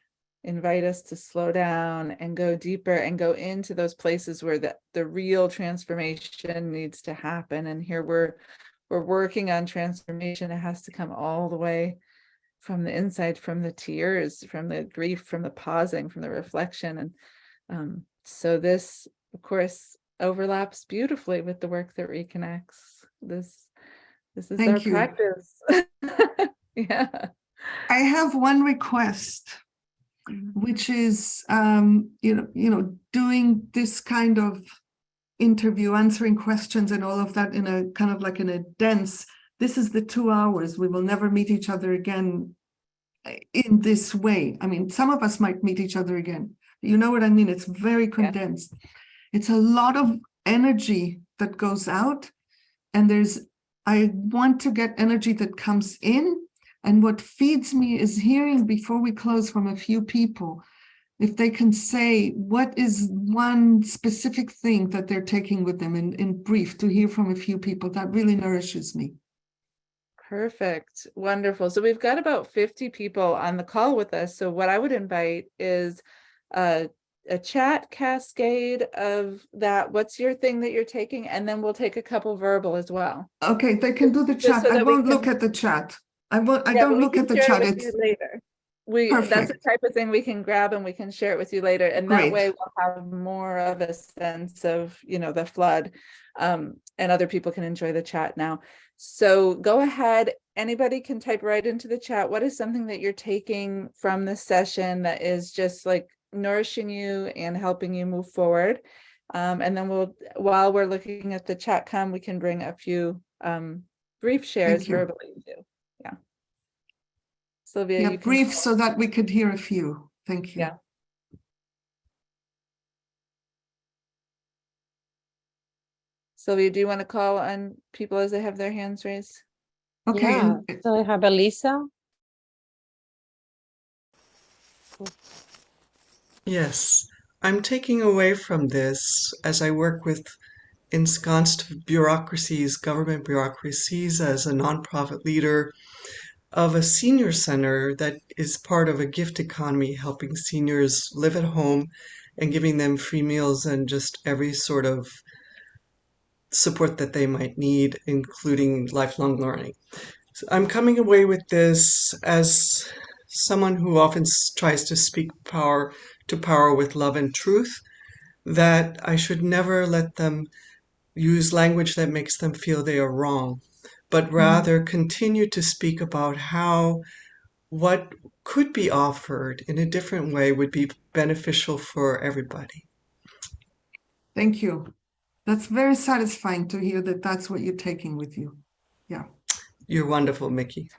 Speaker 1: invite us to slow down and go deeper and go into those places where the real transformation needs to happen. And here we're working on transformation. It has to come all the way from the inside, from the tears, from the grief, from the pausing, from the reflection. And so this, of course, overlaps beautifully with the work that reconnects. This is our
Speaker 2: Thank you.
Speaker 1: practice. Yeah.
Speaker 2: I have one request, which is, doing this kind of interview, answering questions and all of that in a kind of like in a dense, this is the 2 hours. We will never meet each other again in this way. I mean, some of us might meet each other again. You know what I mean? It's very condensed. Yeah. It's a lot of energy that goes out, and I want to get energy that comes in. And what feeds me is hearing before we close from a few people, if they can say, what is one specific thing that they're taking with them in brief, to hear from a few people, that really nourishes me.
Speaker 1: Perfect. Wonderful. So we've got about 50 people on the call with us. So what I would invite is a chat cascade of that. What's your thing that you're taking? And then we'll take a couple verbal as well.
Speaker 2: Okay, they can do the chat.
Speaker 1: So
Speaker 2: I won't look at the chat. I don't look at the chat.
Speaker 1: It's later. That's the type of thing we can grab and we can share it with you later. And
Speaker 2: Great.
Speaker 1: That way we'll have more of a sense of, the flood, and other people can enjoy the chat now. So go ahead. Anybody can type right into the chat. What is something that you're taking from this session that is just like nourishing you and helping you move forward? And then while we're looking at the chat we can bring a few brief shares verbally too. Yeah. Sylvia,
Speaker 2: yeah,
Speaker 1: you
Speaker 2: brief
Speaker 1: can...
Speaker 2: so that we could hear a few. Thank you.
Speaker 1: Yeah. Sylvia, do you want to call on people as they have their hands raised?
Speaker 2: Okay.
Speaker 3: Yeah. So I have Elisa.
Speaker 7: Yes, I'm taking away from this, as I work with ensconced bureaucracies, government bureaucracies, as a nonprofit leader of a senior center that is part of a gift economy, helping seniors live at home and giving them free meals and just every sort of support that they might need, including lifelong learning. So I'm coming away with this as someone who often tries to speak power to power with love and truth, that I should never let them use language that makes them feel they are wrong, but rather continue to speak about how what could be offered in a different way would be beneficial for everybody.
Speaker 2: Thank you. That's very satisfying to hear that that's what you're taking with you. Yeah.
Speaker 7: You're wonderful, Miki.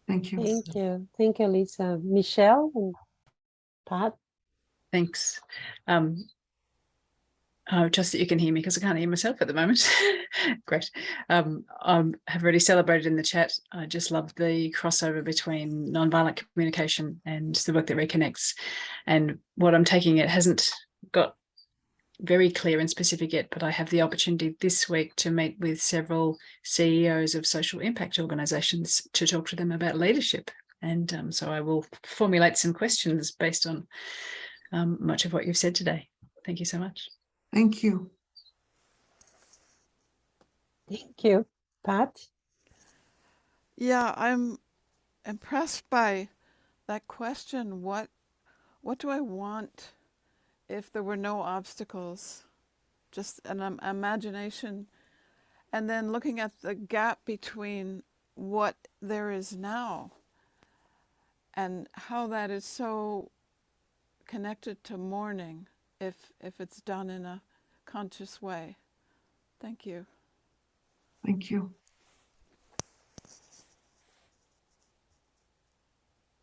Speaker 2: Thank you.
Speaker 3: Thank you. Thank you, Lisa. Michelle and Pat.
Speaker 8: Thanks. Just that you can hear me because I can't hear myself at the moment. Great. I have already celebrated in the chat. I just love the crossover between nonviolent communication and the work that reconnects. And what I'm taking, it hasn't got very clear and specific yet, but I have the opportunity this week to meet with several CEOs of social impact organizations to talk to them about leadership. And so I will formulate some questions based on much of what you've said today. Thank you so much.
Speaker 2: Thank you.
Speaker 3: Thank you. Pat.
Speaker 9: Yeah, I'm impressed by that question. What do I want if there were no obstacles? Just an imagination. And then looking at the gap between what there is now and how that is so connected to mourning if it's done in a conscious way. Thank you.
Speaker 2: Thank you.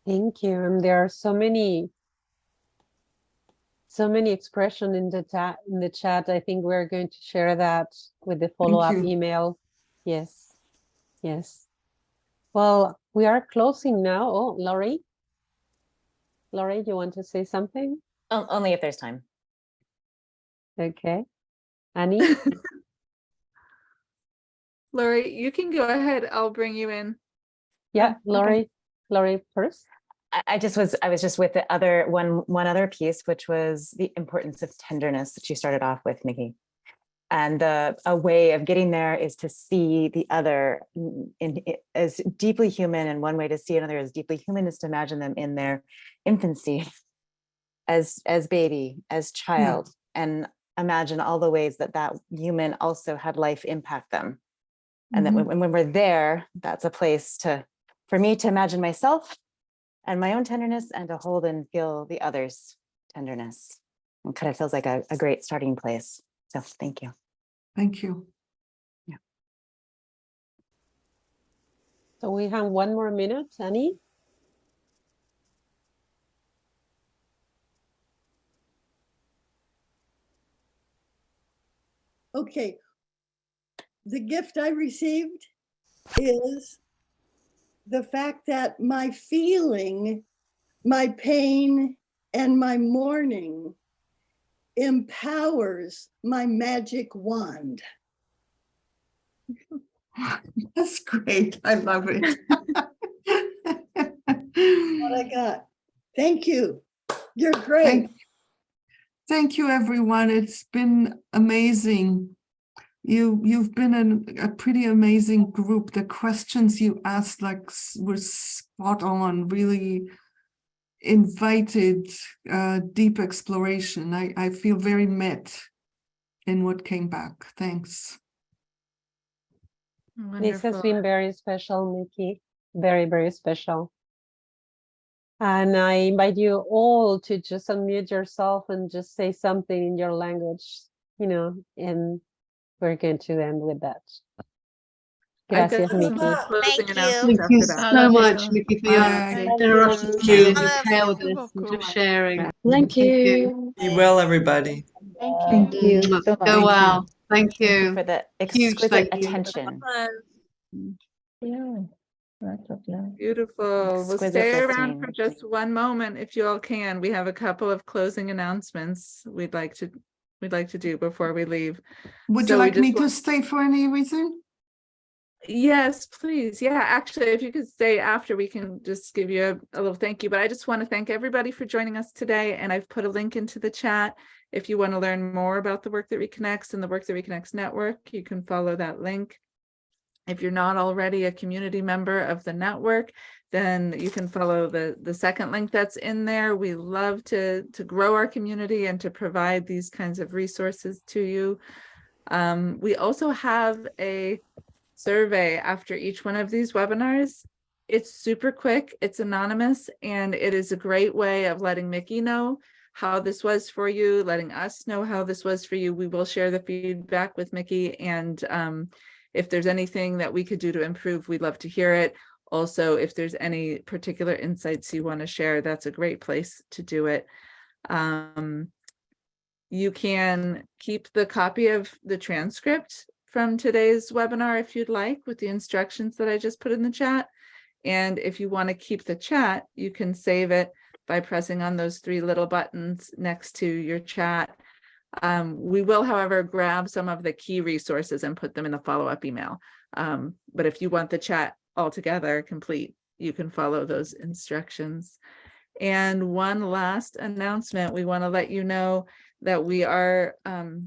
Speaker 3: Thank you. And there are so many expressions in the chat. I think we're going to share that with the follow-up
Speaker 2: you.
Speaker 3: email. Yes. Yes. Well, we are closing now. Oh, Laurie, you want to say something?
Speaker 10: Only if there's time.
Speaker 3: Okay. Annie?
Speaker 1: Lori, you can go ahead. I'll bring you in.
Speaker 3: Yeah,
Speaker 1: Oh, okay.
Speaker 3: Laurie first.
Speaker 10: I was just with the other one other piece, which was the importance of tenderness that you started off with, Miki. And a way of getting there is to see the other as deeply human. And one way to see another as deeply human is to imagine them in their infancy, as baby, as child, and imagine all the ways that human also had life impact them. And that when we're there, that's a place for me to imagine myself and my own tenderness, and to hold and feel the other's tenderness. It kind of feels like a great starting place. So thank you.
Speaker 2: Thank you.
Speaker 10: Yeah.
Speaker 3: So we have 1 more minute, Annie.
Speaker 11: Okay. The gift I received is the fact that my feeling, my pain, and my mourning empowers my magic wand.
Speaker 2: That's great. I love it.
Speaker 11: What I got. Thank you. You're great.
Speaker 2: Thank you, everyone. It's been amazing. You've been a pretty amazing group. The questions you asked were spot on, really invited deep exploration. I feel very met in what came back. Thanks.
Speaker 1: Wonderful.
Speaker 3: This has been very special, Miki. Very, very special. And I invite you all to just unmute yourself and just say something in your language, and we're going to end with that.
Speaker 1: I've got
Speaker 3: Gracias,
Speaker 1: some
Speaker 3: Miki.
Speaker 1: closing
Speaker 4: Thank you.
Speaker 1: announcements
Speaker 12: Thank you
Speaker 1: after that.
Speaker 12: so much, Miki, for your
Speaker 2: Bye.
Speaker 12: generosity
Speaker 7: Thank you.
Speaker 12: and detail this and just sharing.
Speaker 13: Thank you.
Speaker 7: Be well, everybody.
Speaker 13: Thank you.
Speaker 12: Go well. Thank
Speaker 10: Thank you
Speaker 12: you.
Speaker 10: for the
Speaker 12: Huge
Speaker 10: exquisite
Speaker 12: thank you.
Speaker 10: attention.
Speaker 13: Yeah. Lots of love.
Speaker 1: Beautiful. We'll
Speaker 10: Exquisite
Speaker 1: stay around
Speaker 10: listening.
Speaker 1: for just one moment if you all can. We have a couple of closing announcements we'd like to do before we leave.
Speaker 2: Would
Speaker 1: So
Speaker 2: you
Speaker 1: we
Speaker 2: like me
Speaker 1: just
Speaker 2: to stay for any reason?
Speaker 1: Yes, please. Yeah, actually, if you could stay after, we can just give you a little thank you. But I just want to thank everybody for joining us today. And I've put a link into the chat. If you want to learn more about the Work That Reconnects and the Work That Reconnects Network, you can follow that link. If you're not already a community member of the network, then you can follow the second link that's in there. We love to grow our community and to provide these kinds of resources to you. We also have a survey after each one of these webinars. It's super quick, it's anonymous, and it is a great way of letting Miki know how this was for you, letting us know how this was for you. We will share the feedback with Miki, and if there's anything that we could do to improve, we'd love to hear it. Also, if there's any particular insights you want to share, that's a great place to do it. You can keep the copy of the transcript from today's webinar if you'd like, with the instructions that I just put in the chat. And if you want to keep the chat, you can save it by pressing on those three little buttons next to your chat. We will, however, grab some of the key resources and put them in the follow-up email. But if you want the chat altogether complete, you can follow those instructions. And one last announcement, we want to let you know that we are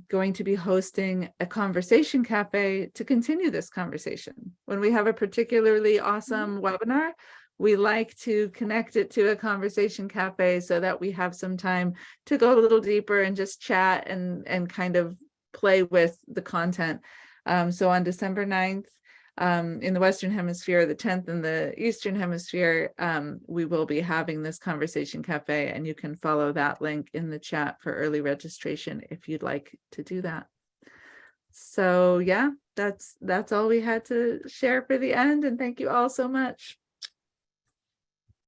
Speaker 1: going to be hosting a conversation cafe to continue this conversation. When we have a particularly awesome webinar, we like to connect it to a conversation cafe so that we have some time to go a little deeper and just chat and kind of play with the content. So on December 9th, in the Western Hemisphere, the 10th in the Eastern Hemisphere, we will be having this conversation cafe, and you can follow that link in the chat for early registration if you'd like to do that. So yeah, that's all we had to share for the end, and thank you all so much.